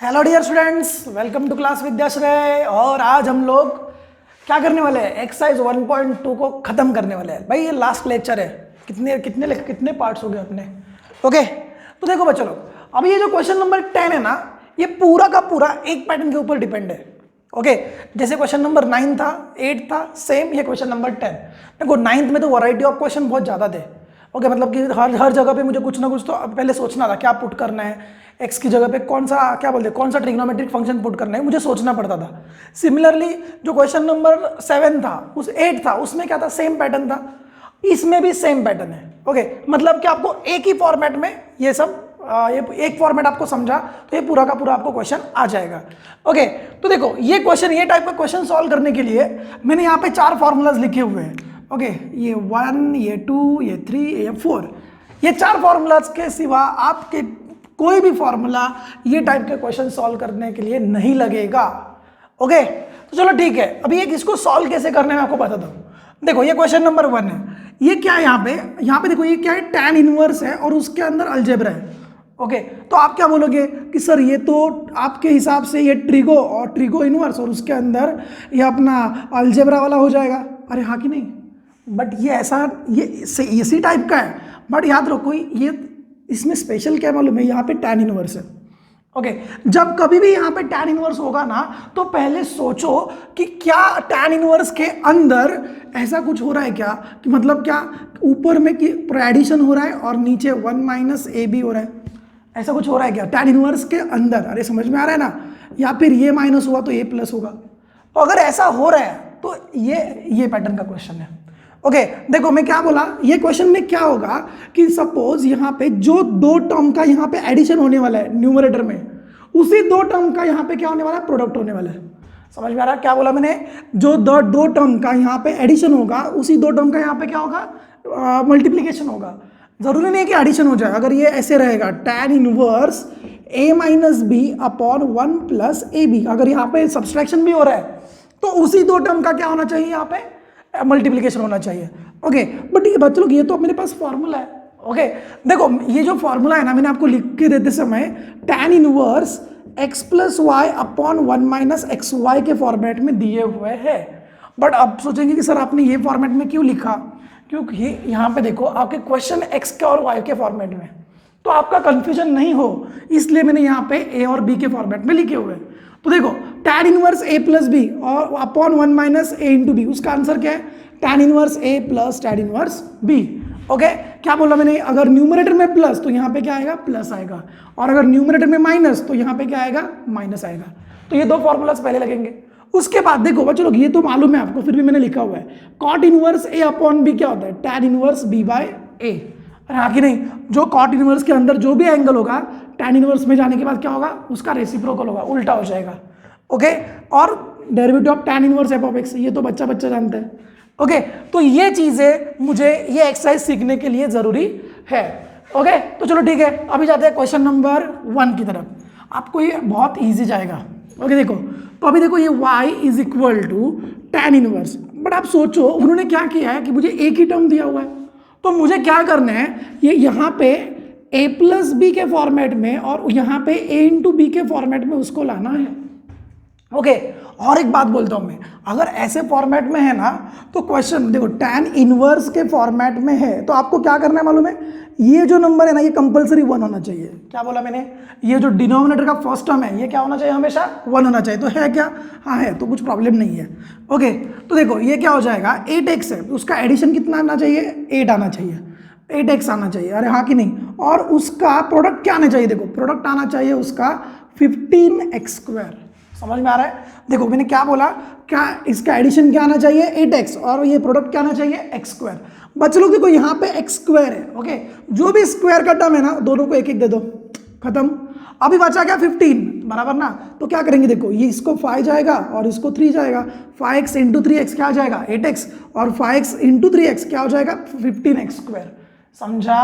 Hello dear students, welcome to class Vidyashray. और आज हम लोग क्या करने वाले हैं, एक्सरसाइज 1.2 को खत्म करने वाले हैं। भाई ये लास्ट लेक्चर है। कितने पार्ट्स हो गए अपने। ओके, तो देखो बच्चों लोग, अभी ये जो क्वेश्चन नंबर 10 है ना, ये पूरा का पूरा एक पैटर्न के ऊपर डिपेंड है। ओके, जैसे क्वेश्चन नंबर 9 था, 8 था, सेम ये क्वेश्चन नंबर 10। देखो 9th में तो वैरायटी ऑफ क्वेश्चन बहुत ज़्यादा थे। ओके, मतलब कि हर जगह पे मुझे कुछ ना कुछ तो पहले सोचना था क्या पुट करना है, एक्स की जगह पे कौन सा ट्रिग्नोमेट्रिक फंक्शन पुट करना है, मुझे सोचना पड़ता था। सिमिलरली जो क्वेश्चन नंबर 7 था, 8 था, उसमें क्या था, सेम पैटर्न था। इसमें भी सेम पैटर्न है। ओके, मतलब कि आपको एक ही फॉर्मेट में ये सब ये एक फॉर्मेट आपको समझा तो ये पूरा का पूरा आपको क्वेश्चन आ जाएगा। ओके, तो देखो ये टाइप का क्वेश्चन सॉल्व करने के लिए मैंने यहाँ पे 4 फॉर्मूलाज लिखे हुए हैं। ओके, ये 1, ये 2, ये 3, ये 4, ये 4 फॉर्मूलाज के सिवा आपके कोई भी फॉर्मूला ये टाइप के क्वेश्चन सॉल्व करने के लिए नहीं लगेगा। ओके, तो चलो ठीक है, अभी एक इसको सॉल्व कैसे करने में आपको बताता हूँ। देखो ये क्वेश्चन नंबर 1 है, ये क्या है, यहाँ पे देखो ये क्या है, टैन इनवर्स है और उसके अंदर अलजेब्रा है। ओके, तो आप क्या बोलोगे कि सर ये तो आपके हिसाब से ये ट्रिगो इनवर्स और उसके अंदर ये अपना अलजेब्रा वाला हो जाएगा। अरे हाँ कि नहीं, बट ये ऐसा ये इसी टाइप का है। बट याद रखो ये इसमें स्पेशल क्या मालूम है, यहाँ पे टैन इनवर्स है। ओके, जब कभी भी यहाँ पे टैन इनवर्स होगा ना, तो पहले सोचो कि क्या टैन इनवर्स के अंदर ऐसा कुछ हो रहा है क्या, कि मतलब क्या ऊपर में कि एडिशन हो रहा है और नीचे 1 माइनस ए बी हो रहा है, ऐसा कुछ हो रहा है क्या टैन इनवर्स के अंदर। अरे समझ में आ रहा है ना, या फिर ये माइनस हुआ तो ये प्लस होगा। तो अगर ऐसा हो रहा है तो ये पैटर्न का क्वेश्चन है। ओके, देखो मैं क्या बोला, ये क्वेश्चन में क्या होगा कि सपोज यहाँ पे जो 2 टर्म का यहाँ पे एडिशन होने वाला है न्यूमरेटर में, उसी 2 टर्म का यहाँ पे क्या होने वाला है, प्रोडक्ट होने वाला है। समझ में आ रहा है क्या बोला मैंने, जो 2 टर्म का यहाँ पे एडिशन होगा, उसी 2 टर्म का यहाँ पे क्या होगा, मल्टीप्लीकेशन होगा। जरूरी नहीं है कि एडिशन हो जाए। अगर ये ऐसे रहेगा tan inverse a minus B upon 1 plus A B, अगर यहाँ पे सब्सट्रैक्शन भी हो रहा है तो उसी 2 टर्म का क्या होना चाहिए, यहाँ पे मल्टीप्लिकेशन होना चाहिए। ओके, बट ये बच्चों लोग ये तो मेरे पास फॉर्मूला है। ओके, देखो ये जो फॉर्मूला है ना, मैंने आपको लिख के देते समय tan inverse x plus Y upon 1 minus X Y के फॉर्मेट में दिए हुए हैं। बट अब सोचेंगे कि सर आपने ये फॉर्मेट में क्यों लिखा, क्योंकि यहाँ पे देखो आपके क्वेश्चन x के और y के फॉर्मेट में, तो आपका कंफ्यूजन नहीं हो इसलिए मैंने यहाँ पे a और b के फॉर्मेट में लिखे हुए हैं। तो देखो tan inverse a plus B और upon 1 minus A into B, उसका आंसर क्या है, tan inverse a plus tan inverse b। Okay, क्या बोला मैंने, अगर न्यूमरेटर में प्लस तो यहाँ पे क्या आएगा, प्लस आएगा, और अगर न्यूमरेटर में माइनस तो यहाँ पे क्या आएगा, माइनस आएगा। तो ये 2 फॉर्मूलाज पहले लगेंगे। उसके बाद देखो बच्चों लोग, ये तो मालूम है आपको, फिर भी मैंने लिखा हुआ है, cot inverse a upon B क्या होता है, tan inverse b by a। अरे हाँ कि नहीं, जो कॉट इनवर्स के अंदर जो भी एंगल होगा, टैन इनवर्स में जाने के बाद क्या होगा, उसका रेसिप्रोकल होगा, उल्टा हो जाएगा। ओके, और derivative of tan inverse F of x, ये तो बच्चा जानता है। ओके, तो ये चीजें मुझे ये एक्सरसाइज सीखने के लिए जरूरी है। ओके, तो चलो ठीक है, अभी जाते हैं क्वेश्चन नंबर 1 की तरफ। आपको ये बहुत ईजी जाएगा। ओके, देखो तो अभी देखो ये y is equal to tan inverse, but आप सोचो उन्होंने क्या किया है कि मुझे एक ही टर्म दिया हुआ है, तो मुझे क्या करना है, ये यहाँ पे a प्लस बी के फॉर्मेट में और यहाँ पे a इंटू बी के फॉर्मेट में उसको लाना है। ओके, और एक बात बोलता हूँ मैं, अगर ऐसे फॉर्मेट में है ना, तो क्वेश्चन देखो टैन इनवर्स के फॉर्मेट में है तो आपको क्या करना है मालूम है, ये जो नंबर है ना, ये कंपलसरी 1 होना चाहिए। क्या बोला मैंने, ये जो डिनोमिनेटर का फर्स्ट टर्म है ये क्या होना चाहिए, हमेशा 1 होना चाहिए। तो है क्या, हाँ है, तो कुछ प्रॉब्लम नहीं है। ओके, तो देखो ये क्या हो जाएगा, 8x है, उसका एडिशन कितना आना चाहिए, 8 आना चाहिए, 8x आना चाहिए। अरे हाँ कि नहीं, और उसका प्रोडक्ट क्या आना चाहिए, देखो प्रोडक्ट आना चाहिए उसका 15x स्क्वायर। समझ में आ रहा है, देखो मैंने क्या बोला, क्या इसका एडिशन क्या आना चाहिए, 8x, और ये प्रोडक्ट क्या आना चाहिए, x स्क्वायर। बच्चे लोग देखो यहाँ पे x स्क्वायर है। ओके, जो भी स्क्वायर का टर्म है ना, दोनों को एक एक दे दो, खत्म। अभी बचा क्या, 15 बराबर ना, तो क्या करेंगे, देखो ये इसको 5 जाएगा और इसको 3 जाएगा, 5x इंटू 3x क्या आ जाएगा, 8x, और 5x इंटू 3x क्या हो जाएगा, 15x स्क्वायर। समझा।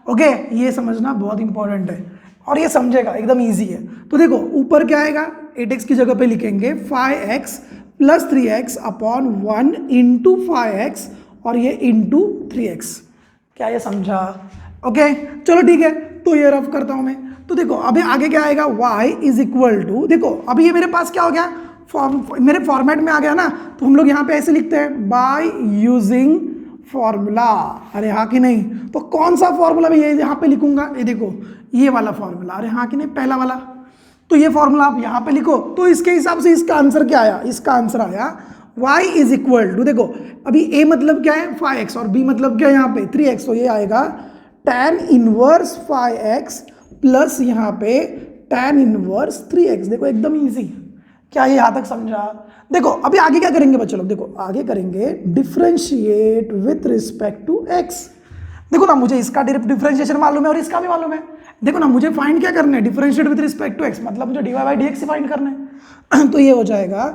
ओके, ये समझना बहुत इंपॉर्टेंट है और ये समझेगा, एकदम ईजी है। तो देखो ऊपर क्या आएगा, 8x की जगह पे लिखेंगे 5x plus 3x upon 1 into 5x और ये इंटू 3x। क्या ये समझा। ओके, चलो ठीक है, तो ये रफ करता हूँ मैं। तो देखो अभी आगे क्या आएगा, y इज इक्वल टू, देखो अभी ये मेरे पास क्या हो गया, मेरे फॉर्मेट में आ गया ना, तो हम लोग यहाँ पे ऐसे लिखते हैं बाय यूजिंग फॉर्मूला। अरे हाँ कि नहीं, तो कौन सा फॉर्मूला मैं ये यहाँ पे लिखूंगा, ये देखो ये वाला फॉर्मूला, अरे हाँ कि नहीं, पहला वाला। तो ये फॉर्मूला आप यहाँ पे लिखो, तो इसके हिसाब से इसका आंसर क्या आया, इसका आंसर आया y इज इक्वल टू, देखो अभी a मतलब क्या है 5x और b मतलब क्या है यहाँ पे 3x, तो ये आएगा tan इनवर्स 5x प्लस यहाँ पे tan इनवर्स 3x। देखो एकदम इजी, क्या ये यहाँ तक समझा। देखो अभी आगे क्या करेंगे बच्चों लोग, देखो आगे करेंगे differentiate with respect to x। देखो ना मुझे इसका डिफरेंशिएशन मालूम है और इसका भी मालूम है। देखो ना मुझे फाइंड क्या करना है, differentiate with respect to x, मतलब मुझे dy बाई डी एक्स ही फाइंड करना है। तो ये हो जाएगा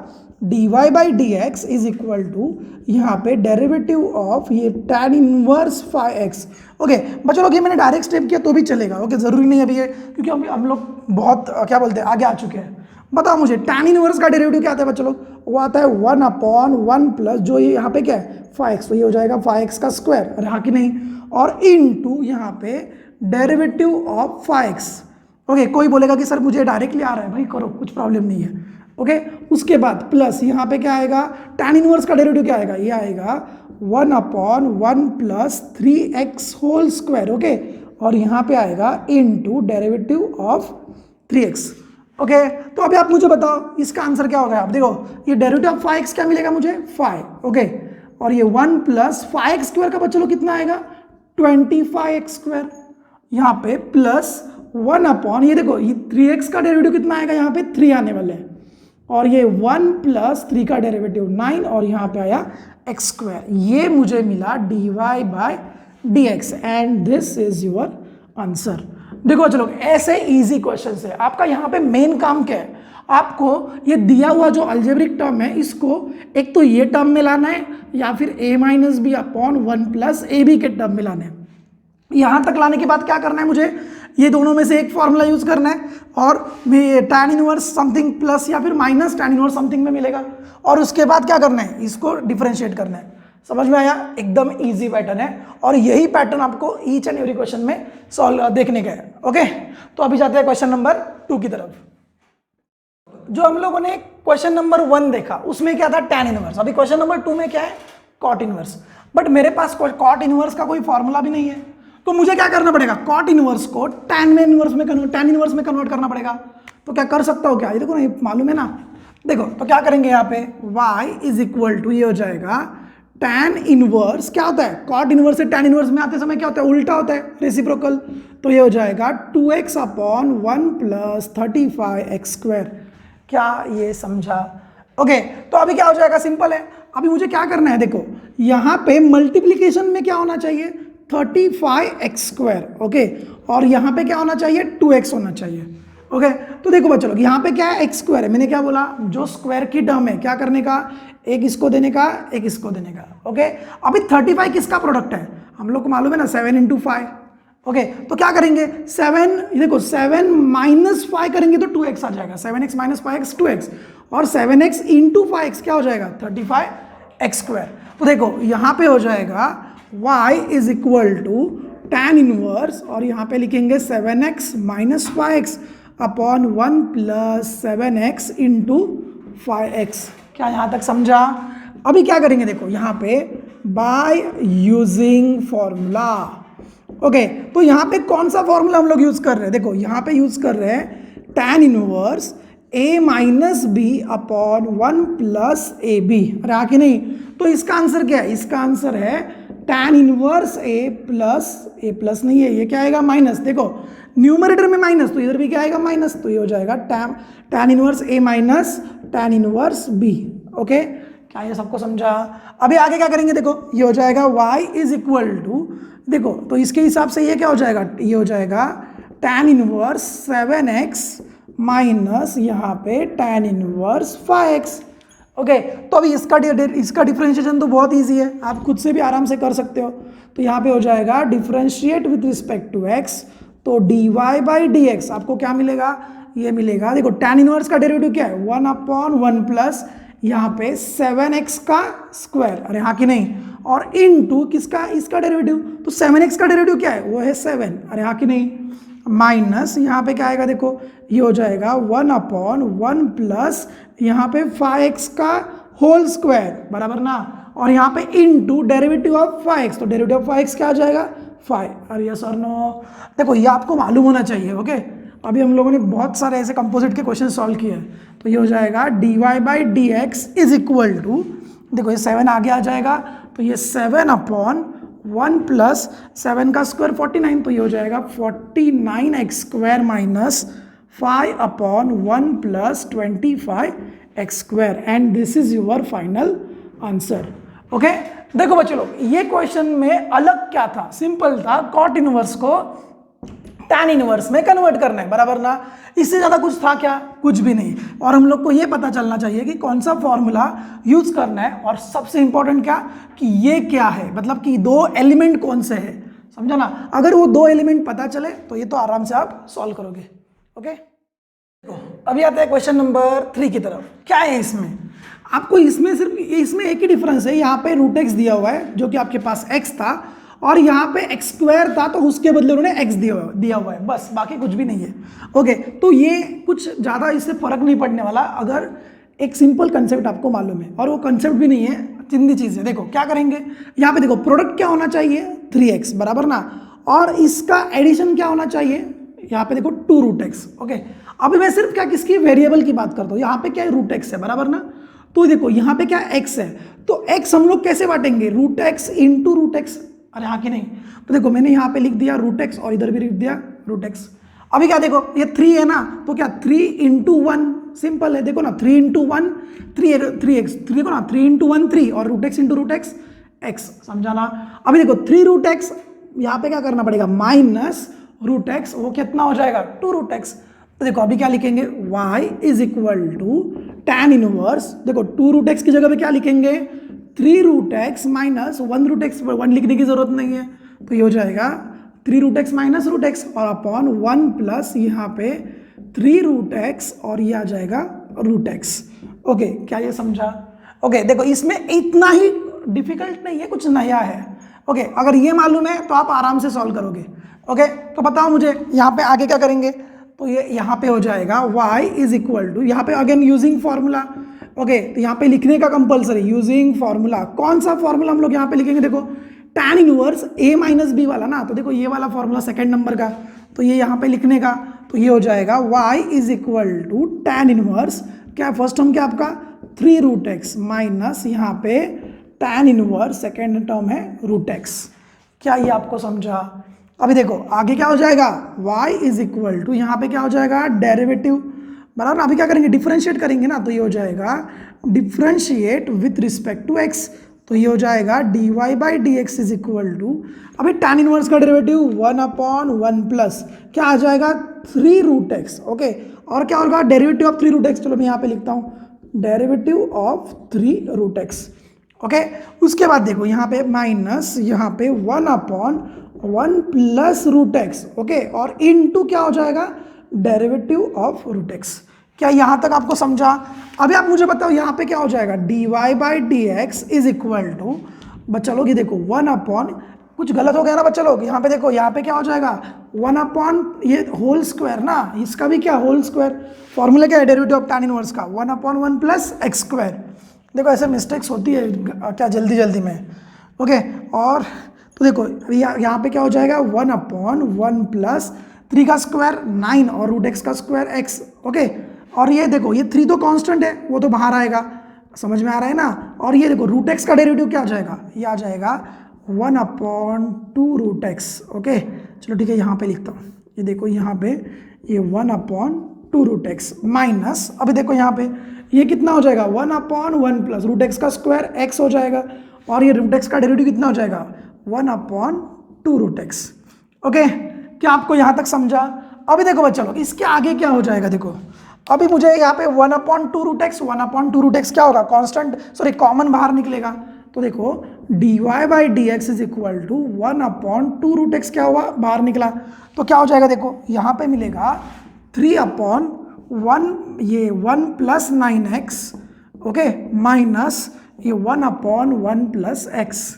dy by D x is equal to यहाँ पे डेरिवेटिव ऑफ ये tan इनवर्स 5x। ओके बच्चों लोग, ये मैंने डायरेक्ट स्टेप किया तो भी चलेगा, ओके जरूरी नहीं अभी ये, क्योंकि अभी हम लोग बहुत क्या बोलते हैं आगे आ चुके हैं। बताओ मुझे tan इनवर्स का डेरिवेटिव क्या आता है बच्चों लोग, वो आता है 1/1 प्लस जो ये यहाँ पे क्या है 5x, तो ये हो जाएगा 5x का स्क्वायर, अरे हाँ कि नहीं, और इनटू यहाँ पे डेरिवेटिव ऑफ 5x। ओके कोई बोलेगा कि सर मुझे डायरेक्टली आ रहा है, भाई करो कुछ प्रॉब्लम नहीं है। ओके उसके बाद प्लस यहाँ पे क्या आएगा, tan इनवर्स का डेरिवेटिव क्या आएगा, ये आएगा 1/1 plus 3x whole square. Okay और यहाँ पे आएगा into derivative of 3x। Okay तो अभी आप मुझे बताओ इसका आंसर क्या होगा। आप देखो ये डेरिवेटिव ऑफ 5x क्या मिलेगा मुझे 5। ओके और ये 1 प्लस 5x स्क्वायर का बच्चों कितना आएगा 25x स्क्वायर, यहाँ पे प्लस 1/, ये देखो ये 3x का डेरिवेटिव कितना आएगा, यहाँ पे 3 आने वाले हैं, और ये 1 प्लस 3 का डेरिवेटिव 9 और यहाँ पे आया x स्क्वायर। ये मुझे मिला dy by D X and this is your answer. देखो चलो ऐसे इजी क्वेश्चन है, आपका यहाँ पे मेन काम क्या है, आपको ये दिया हुआ जो अलजेब्रिक टर्म है इसको एक तो ये टर्म में लाना है या फिर a minus B upon 1 plus A B के टर्म में लाना है। यहाँ तक लाने के बाद क्या करना है, मुझे ये दोनों में से एक फॉर्मूला यूज करना है और मैं tan इनवर्स समथिंग प्लस या फिर माइनस tan इनवर्स समथिंग में मिलेगा, और उसके बाद क्या करना है, इसको डिफरेंशिएट करना है। समझ में आया, एकदम इजी पैटर्न है और यही पैटर्न आपको ईच एंड एवरी क्वेश्चन में सॉल्व देखने का है। ओके तो अभी जाते हैं क्वेश्चन नंबर 2 की तरफ। जो हम लोगों ने क्वेश्चन नंबर 1 देखा उसमें क्या था tan इनवर्स, अभी क्वेश्चन नंबर 2 में क्या है cot इनवर्स, बट मेरे पास cot इनवर्स का कोई फॉर्मूला भी नहीं है, तो मुझे क्या करना पड़ेगा, cot इनवर्स को tan इनवर्स में कन्वर्ट करना पड़ेगा। तो क्या कर सकता हूँ क्या, ये देखो ना ये मालूम है ना, देखो तो क्या करेंगे यहाँ पे y इज इक्वल टू ये हो जाएगा tan इनवर्स, क्या होता है cot इनवर्स से tan इनवर्स में आते समय क्या होता है उल्टा होता है रेसिप्रोकल, तो ये हो जाएगा 2x upon 1 plus 35x square. क्या ये समझा। ओके तो अभी क्या हो जाएगा, सिंपल है, अभी मुझे क्या करना है, देखो यहाँ पे मल्टीप्लीकेशन में क्या होना चाहिए 35x स्क्वायर। ओके और यहाँ पे क्या होना चाहिए 2x होना चाहिए। ओके तो देखो बच्चों लोग यहाँ पे क्या है x स्क्वायर है, मैंने क्या बोला जो स्क्वायर की टर्म है क्या करने का, एक इसको देने का एक इसको देने का। ओके अभी 35 किसका प्रोडक्ट है, हम लोग को मालूम है ना 7 इंटू 5। ओके तो क्या करेंगे 7, देखो 7 माइनस 5 करेंगे तो 2x आ जाएगा, 7x माइनस 5x 2x, और 7x इंटू 5x क्या हो जाएगा 35x स्क्वायर। तो देखो यहाँ पे हो जाएगा y is equal to tan inverse और यहाँ पे लिखेंगे 7x minus 5x upon 1 plus 7x into 5x। क्या यहाँ तक समझा। अभी क्या करेंगे, देखो यहाँ पे बाय यूजिंग फॉर्मूला। ओके तो यहाँ पे कौन सा फॉर्मूला हम लोग यूज कर रहे हैं, देखो यहाँ पे यूज कर रहे हैं tan inverse a minus B upon 1 plus A B. अरे आके नहीं, तो इसका आंसर क्या है, इसका आंसर है tan इनवर्स a प्लस नहीं है, ये क्या आएगा माइनस, देखो न्यूमरेटर में माइनस तो इधर भी क्या आएगा माइनस, तो ये हो जाएगा tan inverse a minus tan inverse b। Okay क्या ये सबको समझा। अभी आगे क्या करेंगे, देखो ये हो जाएगा y इज इक्वल टू, देखो तो इसके हिसाब से ये क्या हो जाएगा, ये हो जाएगा tan इनवर्स 7x माइनस यहाँ पे tan इनवर्स 5x। ओके तो अभी इसका डिफरेंशिएशन तो बहुत इजी है, आप खुद से भी आराम से कर सकते हो। तो यहाँ पे हो जाएगा differentiate with respect to x, तो dy बाई डी एक्स आपको क्या मिलेगा, ये मिलेगा, देखो tan इनवर्स का डेरिवेटिव क्या है 1/1 प्लस यहाँ पे 7x का स्क्वायर, अरे हाँ कि नहीं, और इनटू किसका, इसका डेरिवेटिव, तो 7x का डेरिवेटिव क्या है वो है 7, अरे हाँ कि नहीं, माइनस यहाँ पे क्या आएगा देखो, ये हो जाएगा 1/1 प्लस यहाँ पे 5x का होल स्क्वायर बराबर ना, और यहाँ पे इनटू डेरिवेटिव ऑफ 5x, तो डेरिवेटिव ऑफ 5x क्या आ जाएगा 5। और यस और नो, देखो ये आपको मालूम होना चाहिए। ओके, अभी हम लोगों ने बहुत सारे ऐसे कंपोजिट के क्वेश्चन सॉल्व किए हैं, तो ये हो जाएगा dy/dx इज इक्वल टू, देखो ये 7 आगे आ जाएगा, तो ये 7/1 प्लस 7 का स्क्वायर 49, तो ये हो जाएगा 49x² minus 5/1 plus 25x², and this is your final answer. Okay, देखो बच्चों लोग, ये क्वेश्चन में अलग क्या था, सिंपल था, कॉट इनवर्स को टैन इनवर्स में कन्वर्ट करना है बराबर ना, इससे ज्यादा कुछ था क्या, कुछ भी नहीं। और हम लोग को ये पता चलना चाहिए कि कौन सा फॉर्मूला यूज करना है, और सबसे इंपॉर्टेंट क्या कि ये क्या है, मतलब कि दो एलिमेंट कौन से है, समझा ना। अगर वो दो एलिमेंट पता चले तो ये तो आराम से आप सॉल्व करोगे। ओके, अभी आते हैं क्वेश्चन नंबर 3 की तरफ। क्या है इसमें, आपको इसमें सिर्फ इसमें एक ही डिफरेंस है, यहाँ पे √x दिया हुआ है जो कि आपके पास x था, और यहाँ पे x² था तो उसके बदले उन्होंने x दिया हुआ है, बस, बाकी कुछ भी नहीं है। ओके, तो ये कुछ ज़्यादा इससे फर्क नहीं पड़ने वाला अगर एक सिंपल कंसेप्ट आपको मालूम है, और वो कंसेप्ट भी नहीं है, चिंदी चीज़ है। देखो क्या करेंगे, यहाँ पे देखो प्रोडक्ट क्या होना चाहिए 3x बराबर ना, और इसका एडिशन क्या होना चाहिए, यहाँ पे देखो 2√x। ओके, अभी मैं सिर्फ क्या किसकी वेरिएबल की बात करता हूँ, यहाँ पे क्या है √x है बराबर ना, तो देखो यहाँ पे क्या x है, तो x हम लोग कैसे बांटेंगे, √x इंटू √x, अरे हाँ कि नहीं, तो देखो मैंने यहाँ पे लिख दिया √x और इधर भी लिख दिया √x। अभी क्या देखो ये 3 है ना, तो क्या 3 × 1 सिंपल है, देखो ना 3 × 1 3x, 3 देखो ना 3 × 1 3 और √x इंटू √x x, समझा ना। अभी देखो 3√x, यहाँ पे क्या करना पड़ेगा माइनस √x, वो कितना हो जाएगा 2√x। तो देखो अभी क्या लिखेंगे, y is equal to tan inverse, देखो 2√x की जगह पे क्या लिखेंगे 3√x माइनस 1√x, 1 लिखने की जरूरत नहीं है, तो ये हो जाएगा 3√x माइनस √x और अपॉन 1 प्लस यहाँ पे 3√x और ये आ जाएगा √x। ओके, क्या ये समझा। ओके, देखो इसमें इतना ही डिफिकल्ट नहीं है, कुछ नया है। ओके, अगर ये मालूम है तो आप आराम से सॉल्व करोगे। ओके, तो बताओ मुझे यहाँ पे आगे क्या करेंगे, तो ये यहाँ पे हो जाएगा y इज इक्वल टू, यहाँ पे अगेन यूजिंग फॉर्मूला। ओके, तो यहाँ पे लिखने का कंपलसरी यूजिंग फॉर्मूला, कौन सा फॉर्मूला हम लोग यहाँ पे लिखेंगे, देखो tan inverse a minus B वाला ना, तो देखो ये वाला फॉर्मूला सेकंड नंबर का, तो ये यहाँ पे लिखने का, तो ये हो जाएगा y is equal to tan inverse, क्या फर्स्ट टर्म क्या आपका 3√x माइनस यहाँ पे टैन इनवर्स सेकेंड टर्म है √x। क्या ये आपको समझा। अभी देखो आगे क्या हो जाएगा, y इज इक्वल टू यहाँ पे क्या हो जाएगा डेरिवेटिव बराबर ना, अभी क्या करेंगे डिफरेंशिएट करेंगे ना, तो ये हो जाएगा differentiate with respect to x, तो ये हो जाएगा dy/dx इज इक्वल टू, अभी टैन इनवर्स का डेरिवेटिव 1/1 प्लस क्या आ जाएगा 3√x। ओके, और क्या होगा डेरिवेटिव ऑफ 3√x, चलो मैं यहाँ पे लिखता हूँ डेरिवेटिव ऑफ 3√x। ओके, उसके बाद देखो यहाँ पे माइनस यहाँ पे 1/1 प्लस √x। ओके, और इनटू क्या हो जाएगा डेरिवेटिव ऑफ √x। क्या यहाँ तक आपको समझा। अभी आप मुझे बताओ यहाँ पे क्या हो जाएगा dy/dx इज इक्वल टू, बच्चा लोग ये देखो 1/, कुछ गलत हो गया ना बच्चा लोग, यहाँ पे देखो यहाँ पे क्या हो जाएगा 1/, ये होल स्क्वायर ना, इसका भी क्या होल स्क्वायर, फॉर्मूला क्या है डेरिवेटिव ऑफ टैन इनवर्स का 1/1 प्लस x²। देखो ऐसे मिस्टेक्स होती है क्या जल्दी में। ओके, और तो देखो यहाँ पे क्या हो जाएगा 1/1 प्लस 3 का स्क्वायर 9 और √x का स्क्वायर x। ओके, और ये देखो ये 3 तो कांस्टेंट है, वो तो बाहर आएगा, समझ में आ रहा है ना। और ये देखो √x का डेरिवेटिव क्या आ जाएगा, ये आ जाएगा 1/2√x। ओके, चलो ठीक है यहाँ पे लिखता हूँ, ये देखो यहाँ पे ये 1/2√x माइनस, अभी देखो यहाँ पे ये कितना हो जाएगा 1/1 प्लस √x का स्क्वायर x हो जाएगा, और ये √x का डेरिवेटिव कितना हो जाएगा 1/2√x। ओके, क्या आपको यहाँ तक समझा। अभी देखो बच्चा लोग इसके आगे क्या हो जाएगा, देखो अभी मुझे यहाँ पे 1/2√x क्या होगा कांस्टेंट, सॉरी कॉमन बाहर निकलेगा, तो देखो dy/dx is equal to 1/2√x क्या हुआ बाहर निकला, तो क्या हो जाएगा देखो यहाँ पे मिलेगा 3/1 ये 1 प्लस 9x। ओके, माइनस ये 1/1 plus x।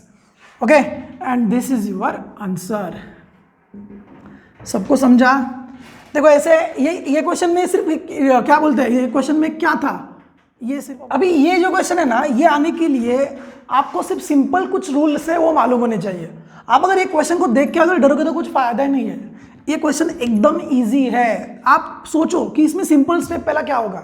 Okay, and this is your answer. सबको समझा? देखो ऐसे ये क्वेश्चन में सिर्फ क्या बोलते हैं, ये क्वेश्चन में क्या था, ये सिर्फ अभी ये जो क्वेश्चन है ना, ये आने के लिए आपको सिर्फ सिंपल कुछ रूल्स है वो मालूम होने चाहिए। आप अगर ये क्वेश्चन को देख के अगर डरोगे तो कुछ फायदा ही नहीं है। ये क्वेश्चन एकदम इजी है। आप सोचो कि इसमें सिंपल स्टेप पहला क्या होगा।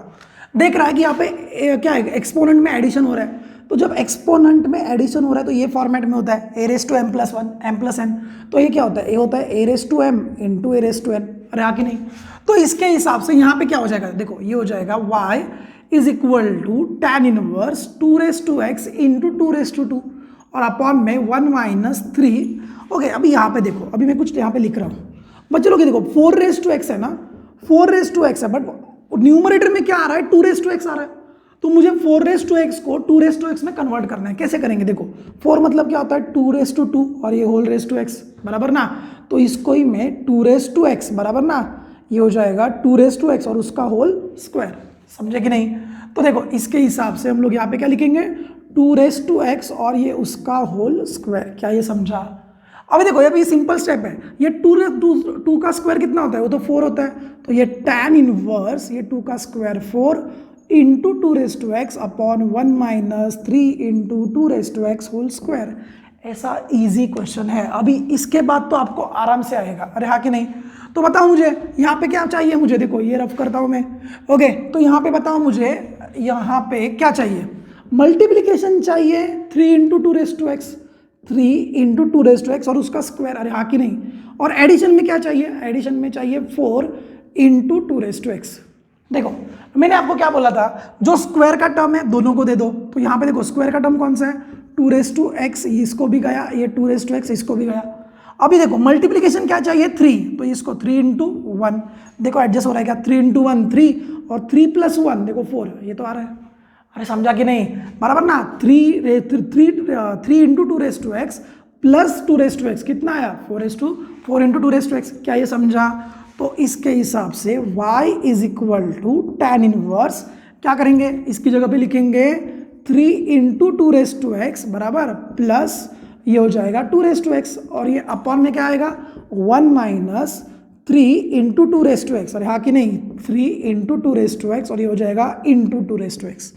देख रहा है कि यहाँ पे क्या है, एक्सपोनेंट में एडिशन हो रहा है, तो जब एक्सपोनेंट में एडिशन हो रहा है तो ये फॉर्मेट में होता है a⁻m+1 m+n। तो ये क्या होता है, ये होता है a⁻m इंटू a⁻n। अरे हाँ कि नहीं? तो इसके हिसाब से यहाँ पे क्या हो जाएगा, देखो ये हो जाएगा y is equal to tan inverse 2x into 2 और अपॉन में 1 - 3। ओके, अभी यहाँ पे देखो, अभी मैं कुछ यहाँ पे लिख रहा हूँ बच्चे लोग, ये देखो 4x है ना, 4x है, बट न्यूमरेटर में क्या आ रहा है, 2x आ रहा है। तो मुझे 4x को 2x में कन्वर्ट करना है। कैसे करेंगे, देखो 4 मतलब क्या होता है 2 और ये होल रेस टू x बराबर ना, तो इसको ही मैं 2x बराबर ना, ये हो जाएगा 2x और उसका होल स्क्वायर। समझे कि नहीं? तो देखो इसके हिसाब से हम लोग यहाँ पे क्या लिखेंगे, 2x और ये उसका होल स्क्वायर। क्या ये समझा? अभी देखो ये भी सिंपल स्टेप है। ये 2 का स्क्वायर कितना होता है, वो तो 4 होता है, तो ये tan इनवर्स ये 2 का square 4 into 2x upon 1 - 3 into 2x whole square. ऐसा इजी क्वेश्चन है। अभी इसके बाद तो आपको आराम से आएगा। अरे हाँ कि नहीं? तो बताओ मुझे यहाँ पे क्या चाहिए, मुझे देखो ये रफ करता हूँ मैं। ओके, तो यहाँ पे बताओ मुझे यहाँ पे क्या चाहिए, मल्टीप्लीकेशन चाहिए 3 इंटू 2x 3 इंटू 2x और उसका स्क्वायर। अरे हाँ कि नहीं? और एडिशन में क्या चाहिए, एडिशन में चाहिए 4 इंटू 2x। देखो मैंने आपको क्या बोला था, जो स्क्वायर का टर्म है दोनों को दे दो। तो यहाँ पे देखो स्क्वायर का टर्म कौन सा है, 2x, इसको भी गया, ये 2x इसको भी गया। अभी देखो मल्टीप्लीकेशन क्या चाहिए 3, तो इसको 3 इंटू 1, देखो एडजस्ट हो रहा है क्या, 3 इंटू 1 3 और 3 + 1 देखो 4, ये तो आ रहा है। अरे समझा कि नहीं? बराबर ना, 3 इंटू 2x प्लस 2x कितना आया, 4 इंटू 2x। क्या ये समझा? तो इसके हिसाब से y is equal to tan inverse, क्या करेंगे इसकी जगह पे लिखेंगे 3 इंटू 2x बराबर प्लस ये हो जाएगा 2x और ये अपॉन में क्या आएगा 1 - 3 इंटू 2x। अरे हाँ कि नहीं, 3 इंटू 2x और ये हो जाएगा इंटू 2x।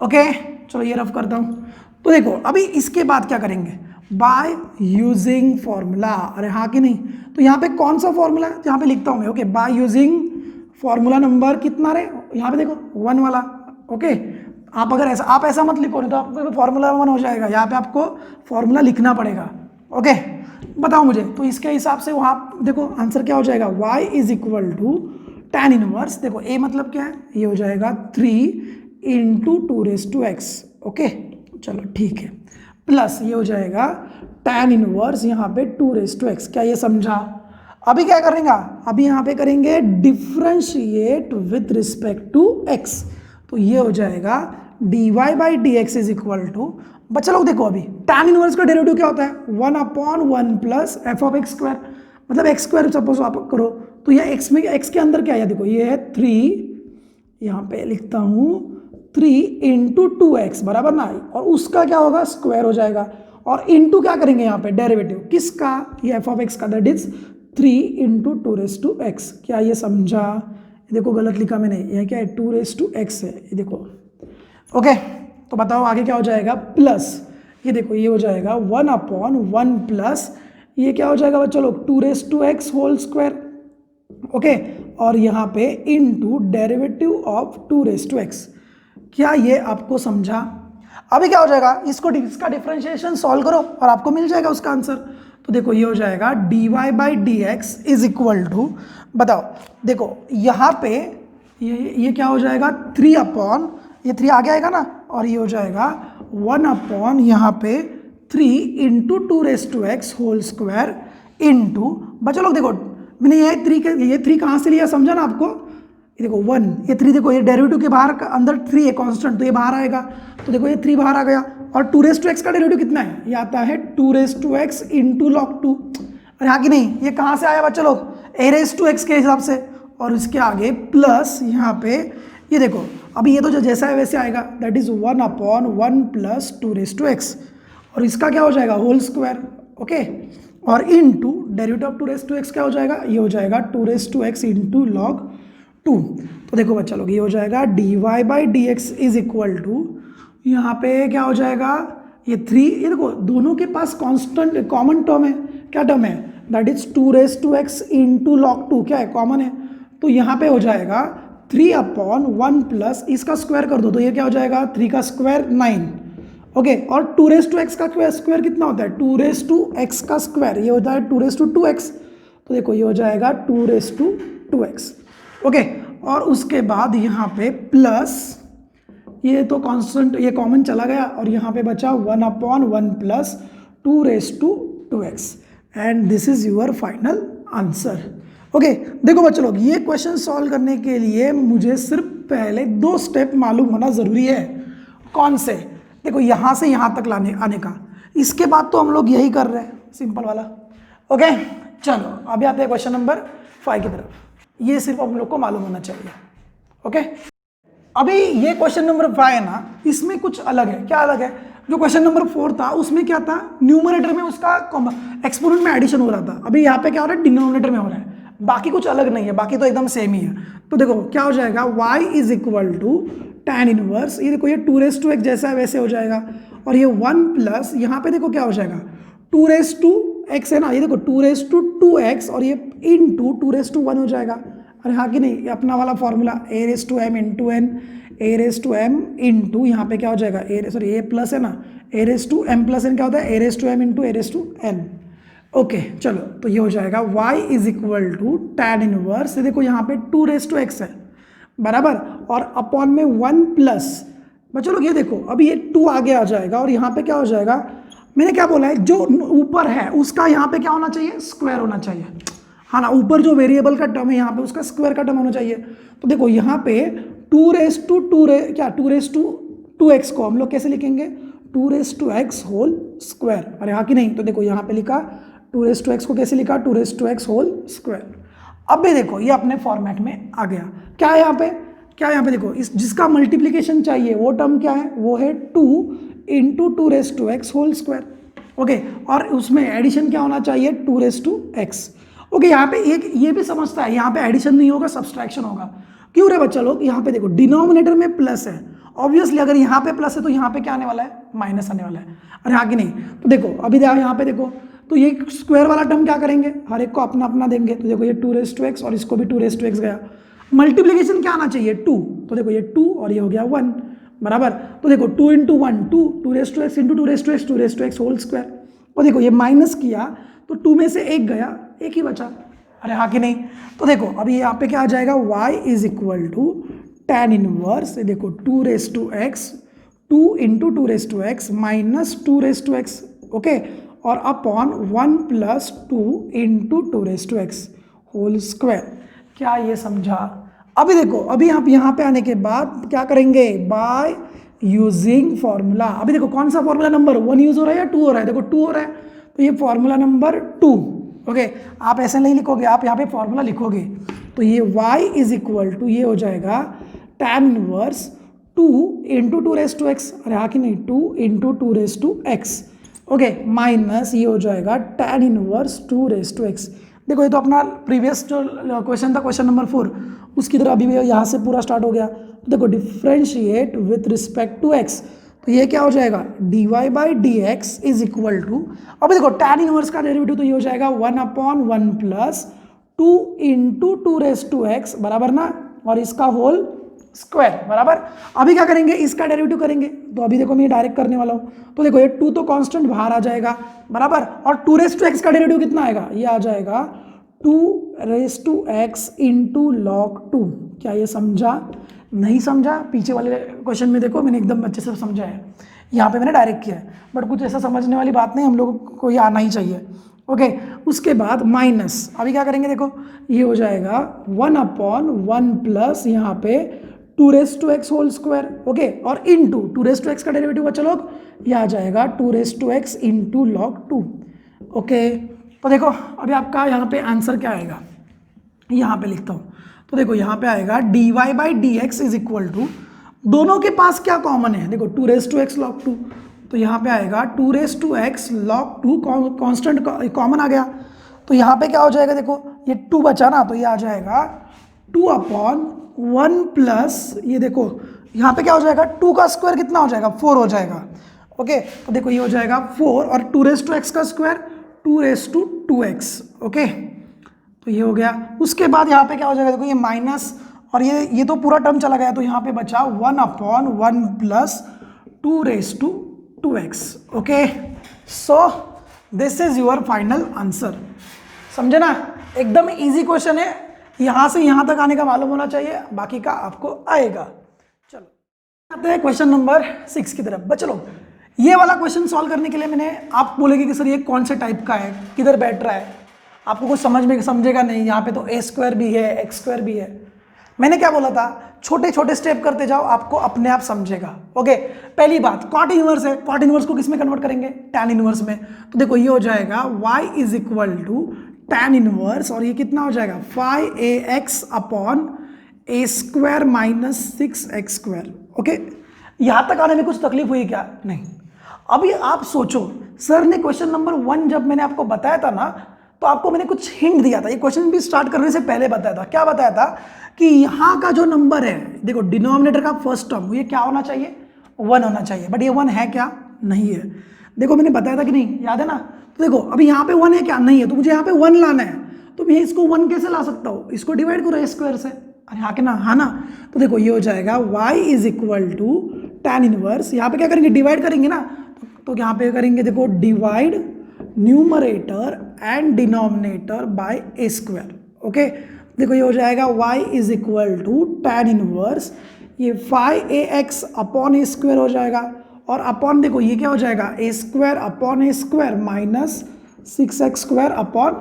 ओके, चलो ये रफ करता हूँ। तो देखो अभी इसके बाद क्या करेंगे, बाय यूजिंग फॉर्मूला। अरे हाँ कि नहीं? तो यहाँ पे कौन सा फॉर्मूला है, यहाँ पे लिखता हूँ मैं। Okay, by using formula number कितना रे, यहाँ पे देखो 1 वाला। ओके, आप अगर ऐसा मत लिखो, नहीं तो आपको फॉर्मूला 1 हो जाएगा। यहाँ पे आपको फॉर्मूला लिखना पड़ेगा। ओके, बताओ मुझे, तो इसके हिसाब से वहाँ देखो आंसर क्या हो जाएगा, y is equal to tan inverse. देखो a मतलब क्या है, ये हो जाएगा 3 इंटू 2x। ओके, चलो ठीक है, प्लस ये हो जाएगा tan इनवर्स यहाँ पे 2x। क्या ये समझा? अभी क्या करेंगे, अभी यहाँ पे करेंगे differentiate with respect to x। तो ये हो जाएगा dy/dx इज इक्वल टू, बच्चा लोग देखो अभी tan इनवर्स का डेरिवेटिव क्या होता है, 1/1 प्लस f(x²), मतलब x² सपोज आप करो, तो यह x के अंदर क्या है, देखो ये है 3, यहाँ पे लिखता हूँ 3 इंटू 2x बराबर ना, और उसका क्या होगा स्क्वायर हो जाएगा, और इंटू क्या करेंगे यहाँ पे डेरिवेटिव किसका, ये f(x) का, दैट इज 3 इंटू 2x। क्या ये समझा? देखो गलत लिखा मैंने, यह क्या है 2x है, ये देखो। ओके, तो बताओ आगे क्या हो जाएगा, प्लस ये देखो ये हो जाएगा 1/1 प्लस ये क्या हो जाएगा बच्चों लोग 2x होल स्क्वायर। ओके, और यहाँ पे इंटू डेरिवेटिव ऑफ 2x। क्या ये आपको समझा? अभी क्या हो जाएगा, इसका डिफरेंशिएशन सॉल्व करो और आपको मिल जाएगा उसका आंसर। तो देखो ये हो जाएगा dy/dx इज इक्वल टू, बताओ देखो यहाँ पे ये क्या हो जाएगा 3 ये 3 आगे आएगा ना, और ये हो जाएगा 1 यहाँ पे 3 into 2x whole square into, बच्चों लोग देखो मैंने ये 3 कहाँ से लिया समझा ना आपको, ये देखो 1, ये 3 देखो ये डेरिवेटिव के बाहर अंदर 3 है कांस्टेंट, तो ये बाहर आएगा, तो देखो ये 3 बाहर आ गया, और 2x का डेरिवेटिव कितना है, ये आता है 2x इंटू log 2। और यहाँ की नहीं, ये कहाँ से आया बच्चों लोग, a⁻x के हिसाब से, और इसके आगे प्लस यहाँ पे ये देखो, अभी ये तो जो जैसा है वैसे आएगा, दैट इज 1/1 प्लस 2x, और इसका क्या हो जाएगा होल स्क्वायर। ओके, और into derivative of 2 raise to X क्या हो जाएगा, ये हो जाएगा 2 raise to x into log 2। तो देखो बच्चा लोग, ये हो जाएगा dy by D x is equal to, यहाँ पे क्या हो जाएगा, ये 3, ये देखो दोनों के पास कांस्टेंट कॉमन टर्म है, क्या टर्म है, that is 2 raise to x into log 2, क्या है, कॉमन है। तो यहाँ पे हो जाएगा 3/1 प्लस इसका स्क्वायर कर दो तो ये क्या हो जाएगा, 3 का स्क्वायर 9, ओके। और 2 रेस टू एक्स का स्क्वायर कितना होता है, 2 रेस टू एक्स का स्क्वायर, ये होता है 2 रेस टू 2x, तो देखो ये हो जाएगा 2 रेस टू 2x, ओके। और उसके बाद यहाँ पे प्लस, ये तो कांस्टेंट, ये कॉमन चला गया और यहाँ पे बचा 1/1 plus 2 raise to 2x, and this is your final answer, okay. देखो बच्चों लोग, ये क्वेश्चन सॉल्व करने के लिए मुझे सिर्फ पहले 2 स्टेप मालूम होना ज़रूरी है। कौन से, देखो यहाँ से यहाँ तक आने का, इसके बाद तो हम लोग यही कर रहे हैं, सिंपल वाला, ओके। चलो अभी आते हैं क्वेश्चन नंबर 5 की तरफ, ये सिर्फ हम लोग को मालूम होना चाहिए, ओके। अभी ये क्वेश्चन नंबर 5 है ना, इसमें कुछ अलग है। क्या अलग है, जो क्वेश्चन नंबर 4 था उसमें क्या था, न्यूमरेटर में उसका एक्सपोनेंट में एडिशन हो रहा था, अभी यहाँ पे क्या हो रहा है, डिनोमिनेटर में हो रहा है, बाकी कुछ अलग नहीं है, बाकी तो एकदम सेम ही है। तो देखो क्या हो जाएगा, y is equal to tan inverse, ये देखो ये 2 रेस टू एक्स जैसा है वैसे हो जाएगा, और ये 1 प्लस यहाँ पे देखो क्या हो जाएगा, 2 रेस टू एक्स है ना, ये देखो 2 रेस टू 2x और ये इंटू 2 रेस टू 1 हो जाएगा। अरे हाँ कि नहीं, ये अपना वाला formula a raise to m into n, a raise to m into यहाँ पे क्या हो जाएगा, a प्लस है ना, a raise to m plus n क्या होता है, a raise to m into a raise to n, okay. चलो तो ये हो जाएगा y is equal to tan inverse, देखो यहाँ पे 2 रेस टू एक्स है बराबर, और अपॉन में 1 प्लस, बच्चों लोग ये देखो अभी ये 2 आगे आ जाएगा और यहाँ पे क्या हो जाएगा, मैंने क्या बोला है, जो ऊपर है उसका यहाँ पे क्या होना चाहिए, स्क्वायर होना चाहिए, हाँ ना, ऊपर जो वेरिएबल का टर्म है यहाँ पे उसका स्क्वायर का टर्म होना चाहिए। तो देखो यहाँ पे 2 raise to 2 raise to 2x को हम लोग कैसे लिखेंगे, 2 raise to x whole square, अरे हाँ कि नहीं। तो देखो यहाँ पे लिखा 2 रेस टू एक्स को कैसे लिखा, 2 raise to x whole square. अब भी देखो ये अपने फॉर्मेट में आ गया, क्या है यहाँ पे, क्या है यहाँ पे देखो, इस जिसका मल्टीप्लीकेशन चाहिए वो टर्म क्या है, वो है 2 into 2 raise to x whole square, okay. और उसमें एडिशन क्या होना चाहिए, 2 रेस टू एक्स, ओके। यहाँ पे एक ये भी समझता है, यहाँ पे एडिशन नहीं होगा, सब्सट्रैक्शन होगा। क्यों रे बच्चा लोग, यहाँ पे देखो डिनोमिनेटर में प्लस है, ऑब्वियसली अगर यहाँ पे प्लस है तो यहाँ पे क्या आने वाला है, माइनस आने वाला है, अरे हाँ कि नहीं। तो देखो अभी यहाँ पे देखो, तो ये स्क्वायर वाला टर्म क्या करेंगे, हर एक को अपना अपना देंगे, तो देखो ये 2 रेस टू एक्स और इसको भी 2 रेस टू एक्स गया, मल्टीप्लीकेशन क्या आना चाहिए, 2, तो देखो ये 2 और ये हो गया 1 बराबर। तो देखो 2 into 1 2 raise to x into 2 raise to x 2 raise to x whole square, और देखो ये माइनस किया तो 2 में से 1 गया, 1 ही बचा, अरे हाँ कि नहीं। तो देखो अभी यहाँ पे क्या आ जाएगा, y is equal to tan inverse, देखो 2 raise to x 2 into 2 raise to x minus 2 raise to x, okay, और upon 1 plus 2 into 2 raise to x whole square. क्या ये समझा। अभी देखो अभी आप यहाँ पे आने के बाद क्या करेंगे, बाय यूजिंग फॉर्मूला। अभी देखो कौन सा फॉर्मूला, नंबर 1 यूज हो रहा है या 2 हो रहा है, देखो 2 हो रहा है, तो ये फॉर्मूला नंबर 2, ओके। आप ऐसे नहीं लिखोगे, आप यहाँ पे फॉर्मूला लिखोगे, तो ये y इज इक्वल टू, ये हो जाएगा tan inverse 2 into 2 raise to x, अरे हाँ कि नहीं, 2 into 2 raise to x, okay, minus ये हो जाएगा tan inverse 2 raise to x. देखो ये तो अपना प्रीवियस जो क्वेश्चन था, क्वेश्चन नंबर 4, उसकी तरह अभी भी यहाँ से पूरा स्टार्ट हो गया। तो देखो differentiate with respect to x, तो ये क्या हो जाएगा, dy by D x is equal to, अब देखो tan इनवर्स का डेरिवेटिव तो ये हो जाएगा 1/1 plus 2 into 2 raise to x बराबर ना, और इसका होल स्क्वायर बराबर। अभी क्या करेंगे, इसका डेरिवेटिव करेंगे, तो अभी देखो मैं ये डायरेक्ट करने वाला हूँ, तो देखो ये 2 तो कांस्टेंट बाहर आ जाएगा बराबर, और 2 रेस टू एक्स का डेरिवेटिव कितना आएगा, ये आ जाएगा 2 raise to x into log 2। क्या ये समझा, नहीं समझा, पीछे वाले क्वेश्चन में देखो मैंने एकदम अच्छे से समझा है, यहाँ पे मैंने डायरेक्ट किया है, बट कुछ ऐसा समझने वाली बात नहीं, हम लोग को ये आना ही चाहिए, ओके। उसके बाद माइनस, अभी क्या करेंगे, देखो ये हो जाएगा 1/1 प्लस यहाँ पे 2 raise to x whole square, okay, और इंटू 2 रेस टू एक्स का डेरिवेटिव बच्चा लोग ये आ जाएगा 2 raise to x into log 2, okay. तो देखो अभी आपका यहाँ पे आंसर क्या आएगा, यहाँ पे लिखता हूँ, तो देखो यहाँ पे आएगा dy by D x is equal to, दोनों के पास क्या कॉमन है, देखो 2 रेस टू एक्स लॉग 2, तो यहाँ पे आएगा 2 log 2 कॉन्स्टेंट कॉमन आ गया, तो यहाँ पे क्या हो जाएगा, देखो ये 2 बचा ना, तो ये आ जाएगा 2/1 प्लस ये देखो यहाँ पे क्या हो जाएगा, 2 का स्क्वायर कितना हो जाएगा, 4 हो जाएगा। ओके, तो देखो ये हो जाएगा 4 और 2 का स्क्वायर 2 ओके, तो ये हो गया। उसके बाद यहाँ पे क्या हो जाएगा, देखो ये माइनस और ये तो पूरा टर्म चला गया, तो यहाँ पे बचा 1/1 plus 2 okay. So this is your final answer. समझे ना, एकदम इजी क्वेश्चन है, यहाँ से यहाँ तक आने का मालूम होना चाहिए, बाकी का आपको आएगा। चलो आते हैं क्वेश्चन नंबर 6 की तरफ। बच्चों ये वाला क्वेश्चन सॉल्व करने के लिए मैंने, आप बोलेंगे कि सर ये कौन से टाइप का है, किधर बैठ रहा है, आपको कुछ समझेगा नहीं, यहाँ पे तो a² भी है x² भी है। मैंने क्या बोला था, छोटे छोटे स्टेप करते जाओ, आपको अपने आप समझेगा। ओके, पहली बात कॉट इनवर्स है, कॉट इनवर्स को किस में कन्वर्ट करेंगे, tan इनवर्स में। तो देखो ये हो जाएगा y = tan इनवर्स और ये कितना हो जाएगा 5ax/a² - 6x²। ओके, यहाँ तक आने में कुछ तकलीफ हुई क्या, नहीं। अभी आप सोचो, सर ने क्वेश्चन नंबर 1 जब मैंने आपको बताया था ना, तो आपको मैंने कुछ हिंट दिया था, ये क्वेश्चन भी स्टार्ट करने से पहले बताया था। क्या बताया था कि यहाँ का जो नंबर है, देखो डिनोमिनेटर का फर्स्ट टर्म, ये क्या होना चाहिए, 1 होना चाहिए, बट ये 1 है क्या, नहीं है। देखो मैंने बताया था कि नहीं, याद है ना। तो देखो अभी यहाँ पे 1 है क्या, नहीं है, तो मुझे यहाँ पे 1 लाना है, तो मैं इसको 1 कैसे ला सकता हूँ, इसको डिवाइड करो a² से, अरे हाँ के ना, हाँ ना। तो देखो ये हो जाएगा y = tan इनवर्स, यहाँ पे क्या करेंगे, डिवाइड करेंगे ना, तो यहाँ पे करेंगे, देखो divide numerator and denominator by a²। Okay, देखो ये हो जाएगा y = tan इनवर्स, ये 5ax/a² हो जाएगा, और अपॉन देखो ये क्या हो जाएगा a² माइनस 6x²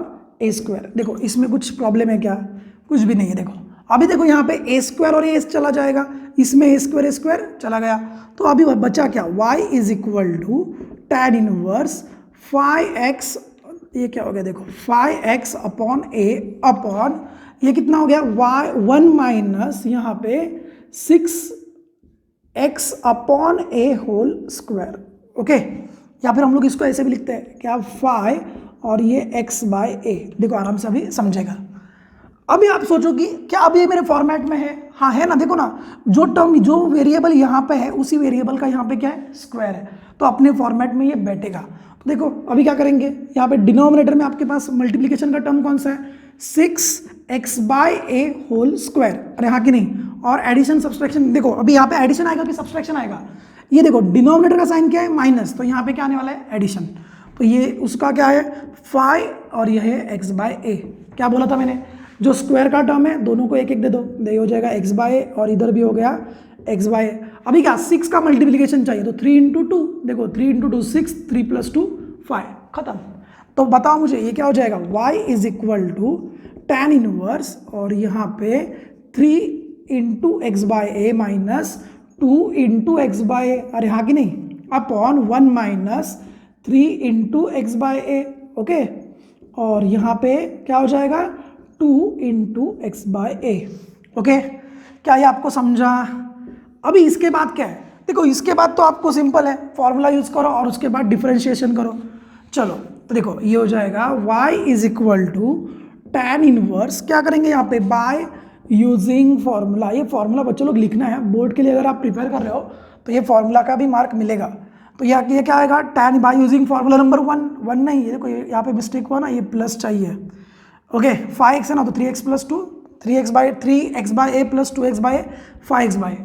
देखो इसमें कुछ प्रॉब्लम है क्या, कुछ भी नहीं है। देखो अभी देखो यहाँ पे a² और a चला जाएगा, इसमें a² चला गया, तो अभी बचा क्या, y = tan इनवर्स 5x, ये क्या हो गया, देखो 5x/a अपॉन ये कितना हो गया y1 माइनस यहाँ पे 6x/a²। ओके, या फिर हम लोग इसको ऐसे भी लिखते हैं क्या, 5 और ये x/a। देखो आराम से अभी समझेगा। अभी आप सोचो कि क्या अभी ये मेरे फॉर्मेट में है, हाँ है ना। देखो ना, जो टर्म जो वेरिएबल यहाँ पे है उसी वेरिएबल का यहाँ पे क्या है, स्क्वायर है, तो अपने फॉर्मेट में ये बैठेगा। तो देखो अभी क्या करेंगे, यहाँ पे डिनोमिनेटर में आपके पास मल्टीप्लिकेशन का टर्म कौन सा है, 6x/a²। अरे हाँ कि नहीं, और एडिशन सब्सट्रैक्शन, देखो अभी यहाँ पे एडिशन आएगा कि सब्सट्रैक्शन आएगा, ये देखो डिनोमिनेटर का साइन क्या है, माइनस, तो यहाँ पे क्या आने वाला है, एडिशन। तो ये उसका क्या है 5 और ये है x/a। क्या बोला था मैंने, जो स्क्वायर का टर्म है दोनों को एक एक दे दो, ये हो जाएगा x/a और इधर भी हो गया x/a। अभी क्या 6 का मल्टीप्लिकेशन चाहिए, तो 3 × 2, देखो 3 × 2 6, 3 + 2 5, खत्म। तो बताओ मुझे ये क्या हो जाएगा, y = tan इनवर्स और यहाँ पे 3 × x/a माइनस 2 × x/a, अरे हाँ कि नहीं, अपॉन 1 माइनस 3 × x/a। ओके, और यहाँ पे क्या हो जाएगा 2 × x/a। ओके, क्या ये आपको समझा। अभी इसके बाद क्या है, देखो इसके बाद तो आपको सिंपल है, फॉर्मूला यूज करो और उसके बाद डिफरेंशिएशन करो। चलो तो देखो ये हो जाएगा y = tan इनवर्स, क्या करेंगे यहाँ पे बाय यूजिंग फॉर्मूला। ये फॉर्मूला बच्चों लोग लिखना है बोर्ड के लिए, अगर आप प्रिपेयर कर रहे हो तो ये फॉर्मूला का भी मार्क मिलेगा। तो ये क्या आएगा, tan by using formula number 1 नहीं है, देखो यहाँ पे मिस्टेक हुआ ना, ये प्लस चाहिए। ओके, 5x है ना, तो 3x + 2, 3x/a + 2x/a 5x/a।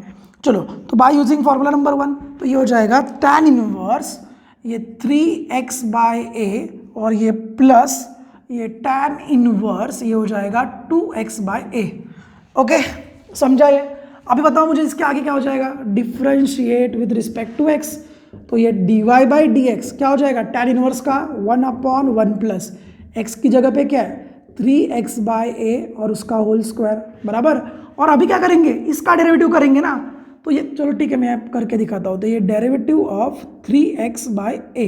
चलो तो बाय यूजिंग फॉर्मूला नंबर 1, तो ये हो जाएगा tan इनवर्स ये 3x/a और ये प्लस ये tan इनवर्स ये हो जाएगा 2x/a। ओके, समझा ये। अभी बताओ मुझे इसके आगे क्या हो जाएगा, differentiate with respect to x, तो ये dy/dx क्या हो जाएगा, tan इनवर्स का 1/1 प्लस x की जगह पे क्या है 3x/a और उसका होल स्क्वायर बराबर। और अभी क्या करेंगे, इसका डेरिवेटिव करेंगे ना, तो ये चलो ठीक है मैं करके दिखाता हूँ। तो ये डेरिवेटिव ऑफ 3x/a।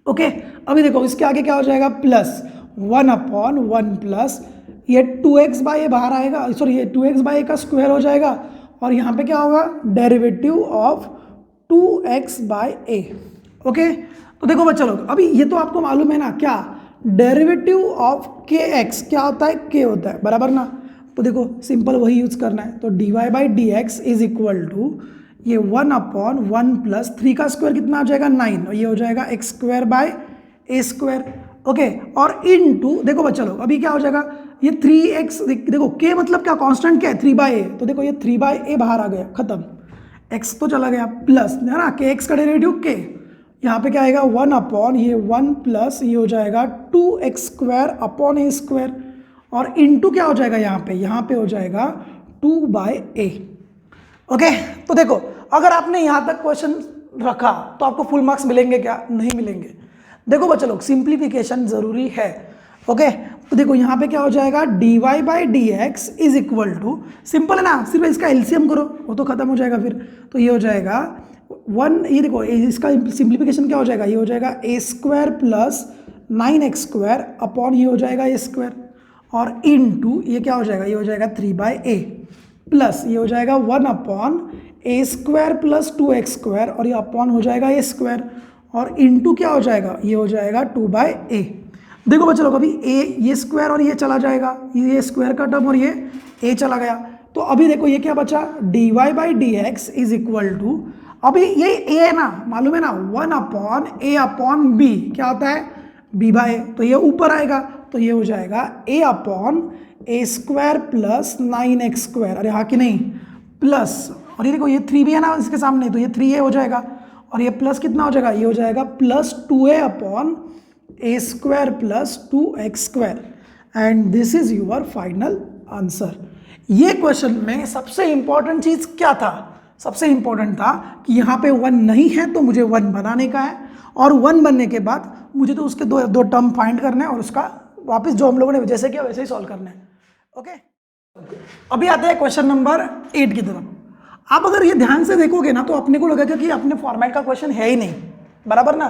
ओके, अभी देखो इसके आगे क्या हो जाएगा, प्लस 1/1 प्लस ये 2x/a बाहर आएगा, सॉरी ये 2x/a का स्क्वायर हो जाएगा, और यहाँ पे क्या होगा डेरिवेटिव ऑफ 2x/a। ओके, तो देखो बच्चा लोग, अभी ये तो आपको मालूम है ना, क्या डेरिवेटिव ऑफ kx क्या होता है, k होता है, बराबर ना। तो देखो सिंपल वही यूज करना है, तो dy/dx इज इक्वल टू ये 1/1 प्लस 3 का स्क्वायर कितना हो जाएगा 9, और ये हो जाएगा x²/a²। ओके, और इन टू देखो बच्चा लोग अभी क्या हो जाएगा, ये 3x देखो k मतलब क्या कांस्टेंट क्या है 3/a, तो देखो ये 3/a बाहर आ गया, खत्म, x तो चला गया, प्लस है ना kx का डेरिवेटिव k, यहाँ पे क्या आएगा 1/1 प्लस ये हो जाएगा 2x²/a², और इनटू क्या हो जाएगा यहाँ पे हो जाएगा 2/a। ओके, तो देखो अगर आपने यहाँ तक क्वेश्चन रखा तो आपको फुल मार्क्स मिलेंगे क्या, नहीं मिलेंगे। देखो बच्चा लोग सिंप्लीफिकेशन जरूरी है। ओके, तो देखो यहाँ पे क्या हो जाएगा dy/dx is equal to, simple है ना, सिर्फ इसका एलसीएम करो वो तो खत्म हो जाएगा फिर, तो ये हो जाएगा 1, ये देखो इसका सिंप्लीफिकेशन क्या हो जाएगा, ये हो जाएगा a² प्लस 9x² ये हो जाएगा a², और इनटू ये क्या हो जाएगा, ये हो जाएगा 3/a प्लस ये हो जाएगा 1/a² प्लस 2x² और ये अपॉन हो जाएगा a², और इनटू क्या हो जाएगा, ये हो जाएगा 2/a। देखो बच्चों लोग अभी ये स्क्वायर और ये चला जाएगा, ये स्क्वायर का टर्म और ये a चला गया, तो अभी देखो ये क्या बचा dy/dx इज इक्वल टू, अभी ये a है ना, मालूम है ना 1/a/b क्या होता है b/a, तो ये ऊपर आएगा, तो ये हो जाएगा a/a² प्लस 9x², अरे हाँ कि नहीं, प्लस, और ये देखो ये 3b है ना इसके सामने, तो ये 3a हो जाएगा, और ये प्लस कितना हो जाएगा, ये हो जाएगा plus 2a/a² plus 2x², and this is your final answer. ये क्वेश्चन में सबसे इंपॉर्टेंट चीज क्या था, सबसे इंपॉर्टेंट था कि यहाँ पे 1 नहीं है तो मुझे 1 बनाने का है, और 1 बनने के बाद मुझे तो उसके दो टर्म फाइंड करने हैं और उसका वापस जो हम लोगों ने जैसे किया वैसे ही सॉल्व करना है। ओके, अभी आते हैं क्वेश्चन नंबर 8 की तरफ। आप अगर ये ध्यान से देखोगे ना तो अपने को लगेगा कि अपने फॉर्मेट का क्वेश्चन है ही नहीं, बराबर ना,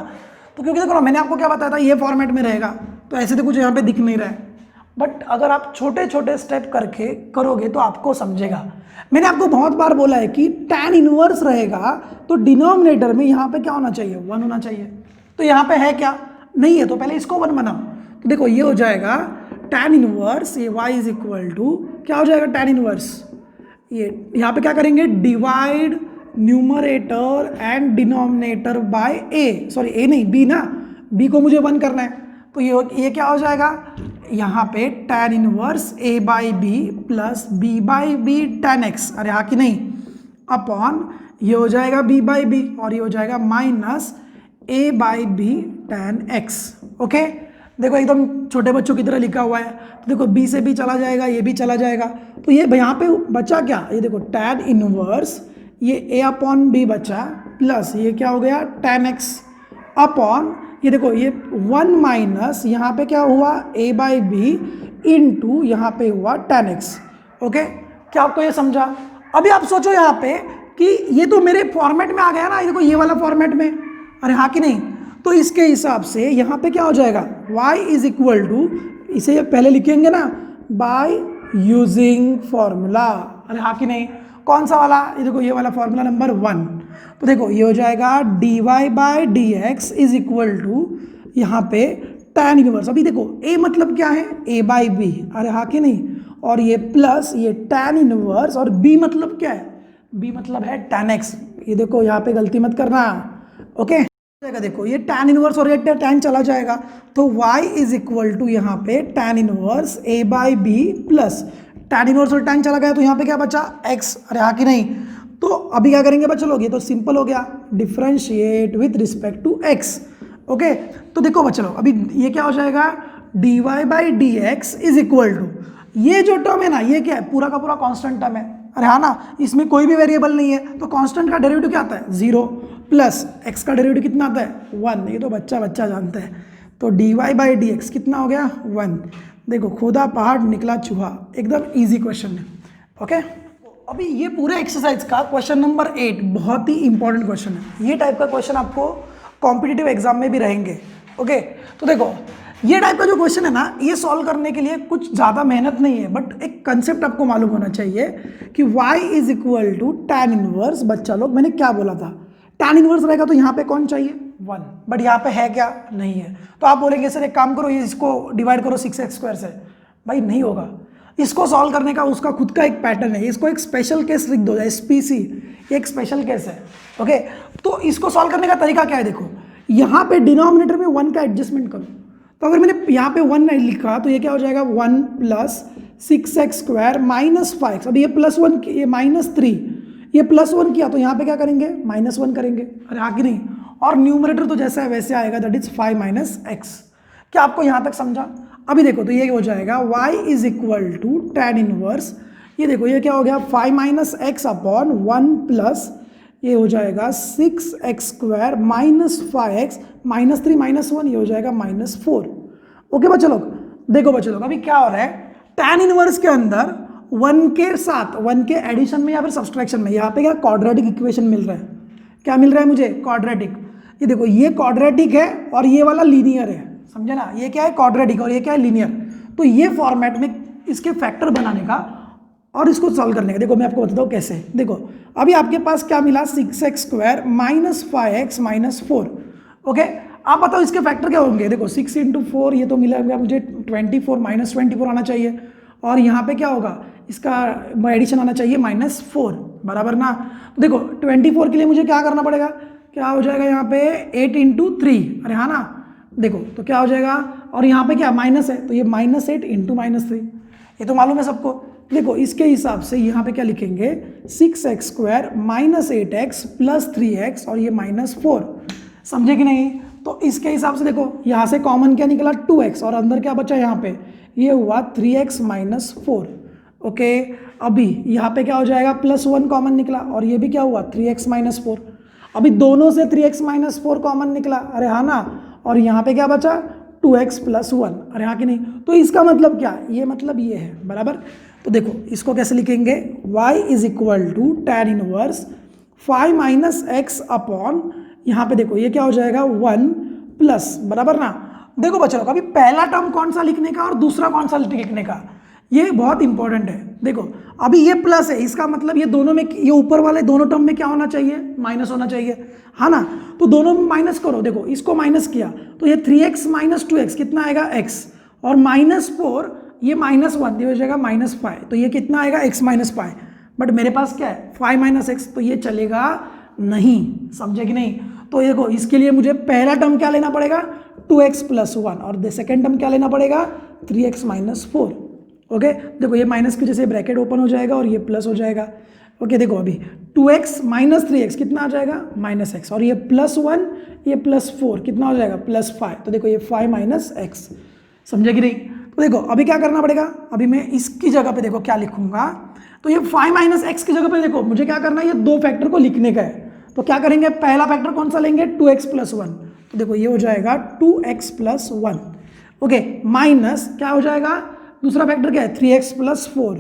तो क्योंकि देखो मैंने आपको क्या बताया था, ये फॉर्मेट में रहेगा, तो ऐसे तो कुछ यहाँ पे दिख नहीं रहा है, बट अगर आप छोटे छोटे स्टेप करके करोगे तो आपको समझेगा। मैंने आपको बहुत बार बोला है कि tan इनवर्स रहेगा तो डिनोमिनेटर में यहाँ पे क्या होना चाहिए, 1 होना चाहिए, तो यहाँ पे है क्या, नहीं है, तो पहले इसको 1 बनाओ, तो देखो ये हो जाएगा tan इनवर्स, ये y इज इक्वल टू क्या हो जाएगा tan इनवर्स, ये यहाँ पे क्या करेंगे divide numerator and denominator by a, sorry a नहीं b ना, b को मुझे 1 करना है, तो ये क्या हो जाएगा यहाँ पे tan inverse a/b plus b/b tan x, अरे हाँ कि नहीं, अपॉन ये हो जाएगा b/b और ये हो जाएगा minus a/b tan x। Okay, देखो एकदम छोटे बच्चों की तरह लिखा हुआ है, तो देखो b से b चला जाएगा, ये भी चला जाएगा, तो ये यहाँ पे बचा क्या, ये देखो tan इनवर्स ये a/b बचा प्लस ये क्या हो गया tan x अपॉन ये देखो ये 1 माइनस यहाँ पे क्या हुआ a/b इंटू यहाँ पे हुआ tan x। ओके, क्या आपको ये समझा? अभी आप सोचो यहाँ पे कि ये तो मेरे फॉर्मेट में आ गया ना, ये देखो ये वाला फॉर्मेट में, अरे हाँ कि नहीं, तो इसके हिसाब से यहाँ पे क्या हो जाएगा y इज इक्वल टू, इसे पहले लिखेंगे ना बाय यूजिंग फॉर्मूला, अरे हाँ कि नहीं, कौन सा वाला, ये देखो ये वाला फॉर्मूला नंबर 1, तो देखो ये हो जाएगा dy/dx इज इक्वल टू यहाँ पे tan इनवर्स, अभी देखो a मतलब क्या है a/b, अरे हाँ कि नहीं, और ये प्लस ये tan इनवर्स, और b मतलब क्या है, b मतलब है tan x, ये देखो यहाँ पे गलती मत करना। ओके, देखो ये tan इनवर्स और ये tan चला जाएगा, तो y इज इक्वल टू यहाँ पे tan inverse a/b plus tan inverse और tan चला गया, तो यहाँ पे क्या बचा x, अरे हाँ कि नहीं, तो अभी क्या करेंगे बच्चों लोग, ये तो सिंपल हो गया, differentiate with respect to x। Okay, तो देखो बच्चों लोग अभी ये क्या हो जाएगा dy/dx इज इक्वल टू, ये जो टर्म है ना ये क्या है, पूरा का पूरा कांस्टेंट टर्म है, अरे हाँ ना, इसमें कोई भी वेरिएबल नहीं है, तो कांस्टेंट का डेरिवेटिव क्या आता है 0 प्लस x का डेरिवेटिव कितना आता है 1, ये तो बच्चा जानता है, तो dy/dx कितना हो गया 1। देखो खुदा पहाड़ निकला चूहा, एकदम इजी क्वेश्चन है। ओके, अभी ये पूरे एक्सरसाइज का क्वेश्चन नंबर 8 बहुत ही इंपॉर्टेंट क्वेश्चन है, ये टाइप का क्वेश्चन आपको कॉम्पिटिटिव एग्जाम में भी रहेंगे। ओके, तो देखो ये टाइप का जो क्वेश्चन है ना, ये सॉल्व करने के लिए कुछ ज़्यादा मेहनत नहीं है, बट एक कंसेप्ट आपको मालूम होना चाहिए कि y is equal to tan inverse, बच्चा लोग मैंने क्या बोला था, tan इनवर्स रहेगा तो यहाँ पे कौन चाहिए 1, बट यहाँ पे है क्या, नहीं है। तो आप बोलेंगे सर एक काम करो, ये इसको डिवाइड करो 6x² से, भाई नहीं होगा। इसको सॉल्व करने का उसका खुद का एक पैटर्न है, इसको एक स्पेशल केस लिख दो, SPC, एक स्पेशल केस है। ओके, तो इसको सॉल्व करने का तरीका क्या है, देखो यहाँ पे डिनोमिनेटर में 1 का एडजस्टमेंट करो। तो अगर मैंने यहाँ पे 1 नहीं लिखा तो ये क्या हो जाएगा 1 + 6x² - 5x। अब ये +1, ये -3, ये +1 किया तो यहाँ पे क्या करेंगे -1 करेंगे, अरे आगे नहीं। और न्यूमरेटर तो जैसा है वैसे आएगा, दैट इज 5 - x। क्या आपको यहाँ तक समझा? अभी देखो तो ये हो जाएगा y = tan इनवर्स, ये देखो ये क्या हो गया 5 - x अपॉन 1 प्लस ये हो जाएगा 6x² - 5x -3 -1 ये हो जाएगा -4। ओके बच्चों लोग, देखो बच्चों लोग अभी क्या हो रहा है, tan इनवर्स के अंदर 1 के साथ 1 के एडिशन में या फिर सब्सट्रैक्शन में यहाँ पे क्या क्वाड्रेटिक इक्वेशन मिल रहा है। क्या मिल रहा है मुझे? क्वाड्रेटिक। ये देखो ये क्वाड्रेटिक है और ये वाला लीनियर है, समझे ना? ये क्या है क्वाड्रेटिक और ये क्या है लीनियर। तो ये फॉर्मेट में इसके फैक्टर बनाने का और इसको सॉल्व करने का, देखो मैं आपको बताता हूँ कैसे। देखो अभी आपके पास क्या मिला 6x² - 5x -4। ओके, आप बताओ इसके फैक्टर क्या होंगे। देखो 6 × 4 ये तो मिला मुझे 24 -24 आना चाहिए, और यहाँ पे क्या होगा इसका एडिशन आना चाहिए -4, बराबर ना। देखो 24 के लिए मुझे क्या करना पड़ेगा, क्या हो जाएगा यहाँ पे 8 × 3, अरे हाँ ना। देखो तो क्या हो जाएगा, और यहाँ पे क्या माइनस है तो ये -8 × -3, ये तो मालूम है सबको। देखो इसके हिसाब से यहाँ पे क्या लिखेंगे 6x² - 8x + 3x और ये -4, समझे कि नहीं? तो इसके हिसाब से देखो यहाँ से कॉमन क्या निकला 2x और अंदर क्या बचा यहाँ पे, ये हुआ 3x - 4। ओके, अभी यहाँ पे क्या हो जाएगा +1 कॉमन निकला और ये भी क्या हुआ 3x - 4। अभी दोनों से 3x - 4 कॉमन निकला, अरे हाँ ना। और यहाँ पे क्या बचा 2x + 1, अरे हाँ कि नहीं? तो इसका मतलब क्या, ये मतलब ये है, बराबर। तो देखो इसको कैसे लिखेंगे, y = tan inverse 5 - x upon यहाँ पे देखो ये क्या हो जाएगा 1 प्लस, बराबर ना। देखो बच्चों अभी पहला टर्म कौन सा लिखने का और दूसरा कौन सा लिखने का, ये बहुत इंपॉर्टेंट है। देखो अभी ये प्लस है, इसका मतलब ये दोनों में, ये ऊपर वाले दोनों टर्म में क्या होना चाहिए माइनस होना चाहिए, हाँ ना। तो दोनों में माइनस करो, देखो इसको माइनस किया तो ये 3x - 2x कितना आएगा x, और -4 ये -1 ये हो जाएगा -5, तो ये कितना आएगा x - 5। बट मेरे पास क्या है 5 - x, तो ये चलेगा नहीं, समझे कि नहीं? तो देखो इसके लिए मुझे पहला टर्म क्या लेना पड़ेगा 2x + 1 और सेकेंड टर्म क्या लेना पड़ेगा 3x - 4। ओके, देखो ये माइनस की जैसे ब्रैकेट ओपन हो जाएगा और ये प्लस हो जाएगा। ओके, देखो अभी 2x - 3x कितना आ जाएगा -x, और ये +1 ये +4 कितना हो जाएगा +5, तो देखो ये 5 - x, समझे कि नहीं? तो देखो अभी क्या करना पड़ेगा, अभी मैं इसकी जगह पे देखो क्या लिखूंगा, तो ये 5 - x की जगह पे देखो मुझे क्या करना है, ये दो फैक्टर को लिखने का है। तो क्या करेंगे, पहला फैक्टर कौन सा लेंगे 2x + 1, तो देखो ये हो जाएगा 2x + 1। ओके, माइनस क्या हो जाएगा, दूसरा फैक्टर क्या है 3x + 4।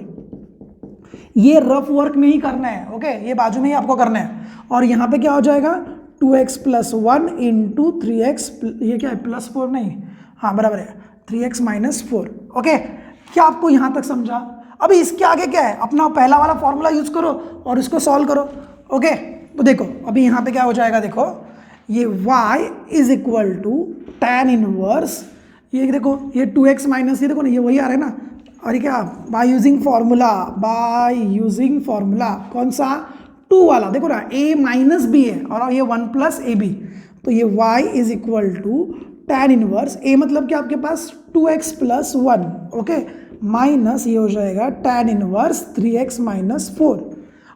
ये रफ वर्क में ही करना है, ओके, ये बाजू में ही आपको करना है। और यहाँ पे क्या हो जाएगा 2x + 1 × 3x, ये क्या है +4 नहीं, हाँ बराबर है 3x - 4। ओके, क्या आपको यहाँ तक समझा? अभी इसके आगे क्या है, अपना पहला वाला फॉर्मूला यूज करो और इसको सॉल्व करो। ओके, तो देखो अभी यहाँ पे क्या हो जाएगा, देखो ये y = tan इनवर्स, ये देखो ये 2x माइनस, ये देखो ना ये वही आ रहा है ना, और ये क्या बाय यूजिंग फॉर्मूला कौन सा 2 वाला, देखो ना a - b है और ये 1 + ab, तो ये y = tan इनवर्स, a मतलब क्या आपके पास 2x + 1, ओके, माइनस ये हो जाएगा tan इनवर्स 3x - 4।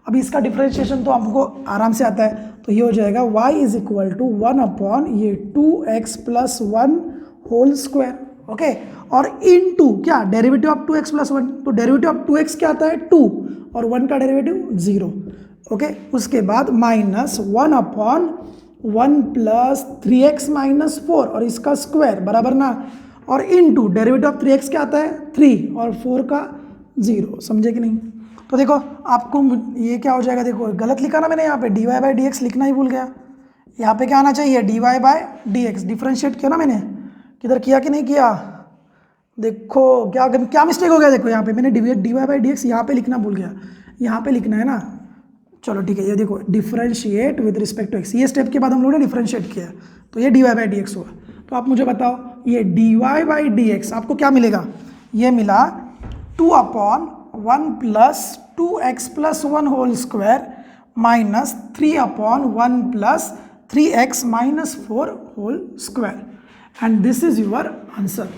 अभी इसका डिफरेंशिएशन तो आपको आराम से आता है, तो ये हो जाएगा y = 1 अपॉन ये 2x + 1 होल स्क्वायर। ओके, और इनटू क्या डेरिवेटिव ऑफ 2x + 1, तो डेरिवेटिव ऑफ 2x क्या आता है 2 और 1 का डेरिवेटिव 0। ओके, उसके बाद -1 अपॉन 1 + 3x - 4 और इसका स्क्वायर, बराबर ना, और इनटू डेरिवेटिव ऑफ 3x क्या आता है 3 और 4 का 0, समझे कि नहीं? तो देखो आपको ये क्या हो जाएगा, देखो गलत लिखा ना मैंने यहाँ पे dy/dx लिखना ही भूल गया। यहाँ पे क्या आना चाहिए dy/dx, डिफरेंशिएट किया ना मैंने, किधर किया कि नहीं किया? देखो क्या क्या मिस्टेक हो गया, देखो यहाँ पे मैंने dy/dx यहाँ पे लिखना भूल गया, यहाँ पे लिखना है ना, चलो ठीक है, ये देखो differentiate with respect to x, ये स्टेप के बाद हम लोगों ने डिफरेंशिएट किया, तो ये dy बाई डी एक्स हुआ। तो आप मुझे बताओ ये dy बाई डी एक्स आपको क्या मिलेगा, ये मिला 2/1 plus 2x plus 1 whole square minus 3/1 plus 3x minus 4 whole square, and this is your answer.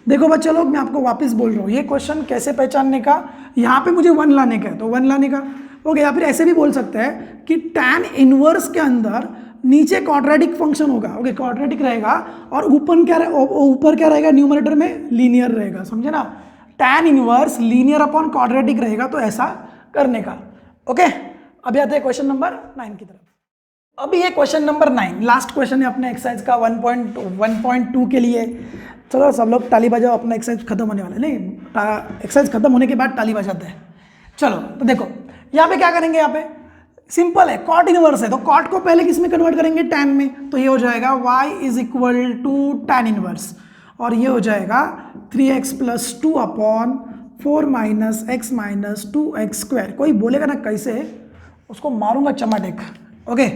देखो बच्चे लोग, मैं आपको वापस बोल रहा हूँ, ये क्वेश्चन कैसे पहचानने का, यहाँ पे मुझे 1 लाने का है तो 1 लाने का, ओके। या फिर ऐसे भी बोल सकते हैं कि tan इनवर्स के अंदर नीचे क्वाड्रेटिक फंक्शन होगा, ओके, क्वाड्रेटिक रहेगा, और ऊपर क्या रहेगा, न्यूमरेटर में लीनियर रहेगा, समझे ना। tan inverse linear upon quadratic रहेगा, तो ऐसा करने का, ओके। अभी आते हैं क्वेश्चन नंबर 9 की तरफ। अभी ये क्वेश्चन नंबर 9 लास्ट क्वेश्चन है अपने एक्सरसाइज का 1.2 के लिए। चलो सब लोग ताली बजाओ, अपना एक्सरसाइज खत्म होने वाला है, नहीं एक्सरसाइज खत्म होने के बाद ताली बजाते हैं। चलो तो देखो यहाँ पे क्या करेंगे, यहाँ पे सिंपल है, कॉट इनवर्स है, तो कॉट को पहले किस में कन्वर्ट करेंगे, tan में, तो ये हो जाएगा y is equal to tan inverse, और ये हो जाएगा 3x plus 2/4 minus x minus 2x square. कोई बोलेगा ना कैसे, उसको मारूंगा चमाट एक, ओके,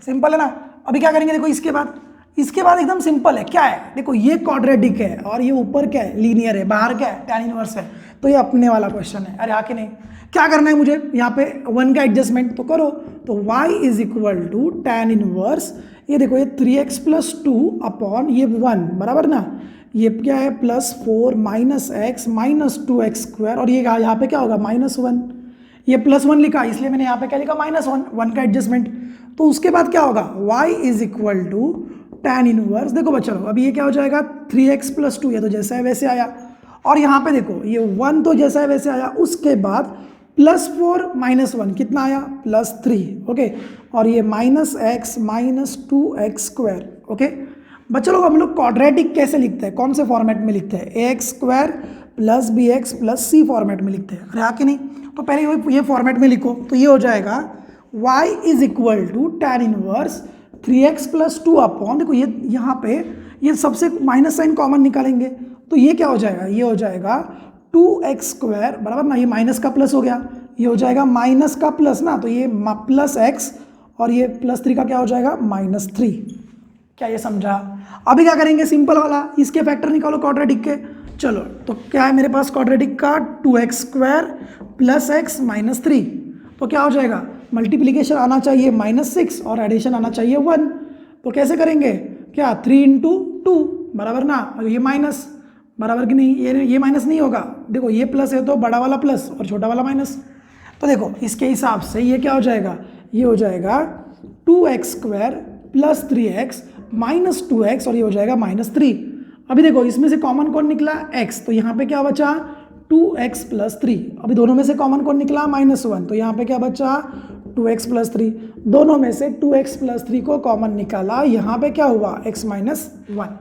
सिंपल है ना। अभी क्या करेंगे, देखो इसके बाद एकदम सिंपल है, क्या है, देखो ये क्वाड्रेटिक है और ये ऊपर क्या है, लीनियर है, बाहर क्या है, tan इनवर्स है, तो ये अपने वाला क्वेश्चन है। अरे आके नहीं, क्या करना है मुझे यहाँ पे 1 का एडजस्टमेंट तो करो, तो y is equal to tan inverse, ये देखो ये 3x प्लस 2/, ये 1 बराबर ना, ये क्या है plus 4 minus x minus 2x square, और ये यहाँ पे क्या होगा -1, ये +1 लिखा इसलिए मैंने यहाँ पे क्या लिखा -1 का एडजस्टमेंट। तो उसके बाद क्या होगा, y is equal to tan inverse, देखो बच्चा लोग अभी ये क्या हो जाएगा 3x प्लस 2, ये तो जैसा है वैसे आया, और यहाँ पे देखो ये 1 तो जैसा है वैसे आया, उसके बाद +4 माइनस 1 कितना आया +3, ओके, और ये -x minus 2x square, okay. बच्चा लोग हम लोग क्वाड्रेटिक कैसे लिखते हैं, कौन से फॉर्मेट में लिखते हैं, ax square plus bx plus c format में लिखते हैं, अरे हाँ कि नहीं, तो पहले ये फॉर्मेट में लिखो, तो ये हो जाएगा y is equal to tan inverse 3x plus 2/, देखो ये यहाँ पे ये सबसे माइनस साइन कॉमन निकालेंगे, तो ये क्या हो जाएगा, ये हो जाएगा 2x स्क्वायर बराबर ना, ये माइनस का प्लस हो गया, ये हो जाएगा माइनस का प्लस ना, तो ये प्लस x, और ये +3 का क्या हो जाएगा -3। क्या ये समझा। अभी क्या करेंगे, सिंपल वाला, इसके फैक्टर निकालो क्वाड्रेटिक के। चलो तो क्या है मेरे पास क्वाड्रेटिक का 2x square plus x minus 3, तो क्या हो जाएगा, मल्टीप्लीकेशन आना चाहिए -6 और एडिशन आना चाहिए 1, तो कैसे करेंगे, क्या 3 × 2 बराबर ना, और ये माइनस बराबर कि नहीं, ये माइनस नहीं होगा, देखो ये प्लस है तो बड़ा वाला प्लस और छोटा वाला माइनस, तो देखो इसके हिसाब से ये क्या हो जाएगा, ये हो जाएगा 2x square plus 3x minus 2x, और ये हो जाएगा -3। अभी देखो इसमें से कॉमन कौन निकला x, तो यहाँ पे क्या बचा 2x प्लस 3, अभी दोनों में से कॉमन कौन निकला -1, तो यहाँ पे क्या बचा 2x प्लस 3, दोनों में से 2x प्लस 3 को कॉमन निकाला, यहाँ पे क्या हुआ x माइनस 1,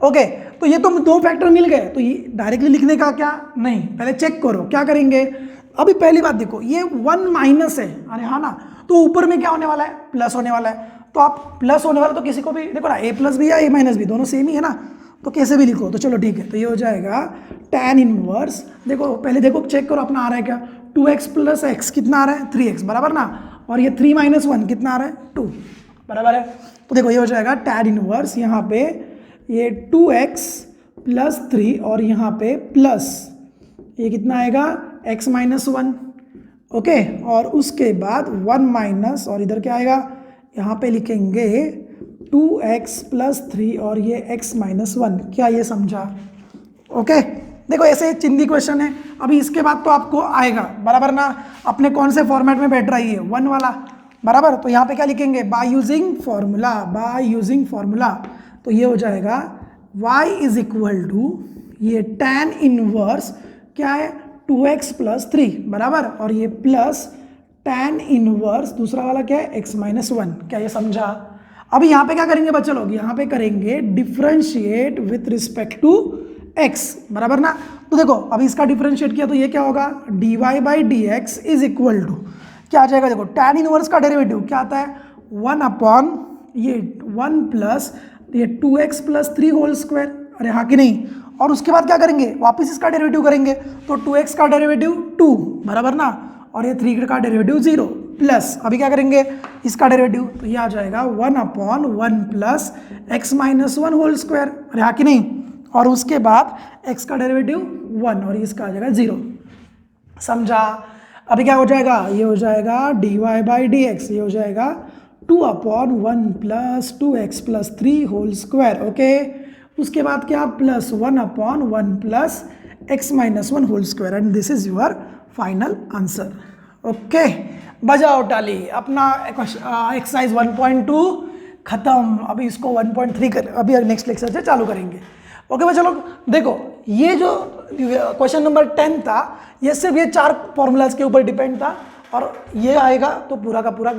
ओके। तो ये तो 2 फैक्टर मिल गए, तो ये डायरेक्टली लिखने का क्या नहीं, पहले चेक करो क्या करेंगे। अभी पहली बात देखो ये 1 माइनस है, अरे हाँ ना, तो ऊपर में क्या होने वाला है, प्लस होने वाला है, तो आप प्लस होने वाला तो किसी को भी देखो ना, a प्लस भी या a माइनस भी दोनों सेम ही है ना, तो कैसे भी लिखो, तो चलो ठीक है, तो ये हो जाएगा tan इनवर्स, देखो पहले देखो चेक करो अपना आ रहा है क्या, 2x प्लस x कितना आ रहा है 3x बराबर ना, और ये 3 माइनस 1 कितना आ रहा है 2 बराबर है, तो देखो ये हो जाएगा tan इनवर्स, यहाँ पे ये 2x प्लस 3 और यहाँ पे प्लस ये कितना आएगा x माइनस 1, ओके, और उसके बाद 1 माइनस, और इधर क्या आएगा, यहाँ पे लिखेंगे 2x प्लस 3 और ये x माइनस 1। क्या ये समझा, ओके। देखो ऐसे चिंदी क्वेश्चन है, अभी इसके बाद तो आपको आएगा बराबर ना, अपने कौन से फॉर्मेट में बैठ रही है 1 वाला बराबर, तो यहाँ पे क्या लिखेंगे, बाय यूजिंग फॉर्मूला, तो ये हो जाएगा y इज इक्वल टू ये tan इनवर्स क्या है 2x प्लस 3 बराबर, और ये प्लस tan इनवर्स दूसरा वाला क्या है x माइनस 1। क्या ये समझा। अभी यहाँ पे क्या करेंगे बच्चे लोग, यहाँ पे करेंगे differentiate with respect to x बराबर ना, तो देखो अभी इसका डिफरेंशिएट किया तो ये क्या होगा, dy by D x is equal to क्या आ जाएगा, देखो tan इनवर्स का डेरिवेटिव क्या आता है 1/, ये 1 प्लस ये 2x प्लस 3 होल स्क्वायर, अरे हाँ कि नहीं, और उसके बाद क्या करेंगे, वापस इसका डेरिवेटिव करेंगे, तो 2x का डेरिवेटिव 2 बराबर ना, और ये 3 का डेरिवेटिव 0 प्लस अभी क्या करेंगे इसका डेरिवेटिव, तो ये आ जाएगा 1/1 plus x minus one whole square, अरे हाँ कि नहीं, और उसके बाद x का डेरिवेटिव 1 और इसका आ जाएगा 0। समझा? अभी क्या हो जाएगा, ये हो जाएगा dy/dx, ये हो जाएगा 2/1 plus 2x plus 3 whole square. Okay, उसके बाद क्या plus 1/1 plus x minus one whole square, and this is your final answer. Okay, बजाओ टाली, अपना एक्सरसाइज 1.2 खत्म। अभी इसको 1.3 कर, अभी नेक्स्ट लेक्चर से चालू करेंगे। ओके भाई, चलो देखो, ये जो क्वेश्चन नंबर 10 था, ये सिर्फ ये 4 फॉर्मूलाज के ऊपर डिपेंड था, और ये आएगा तो पूरा का पूरा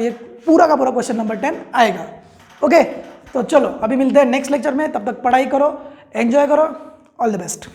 क्वेश्चन नंबर 10 आएगा। ओके, तो चलो अभी मिलते हैं नेक्स्ट लेक्चर में, तब तक पढ़ाई करो, एंजॉय करो, ऑल द बेस्ट।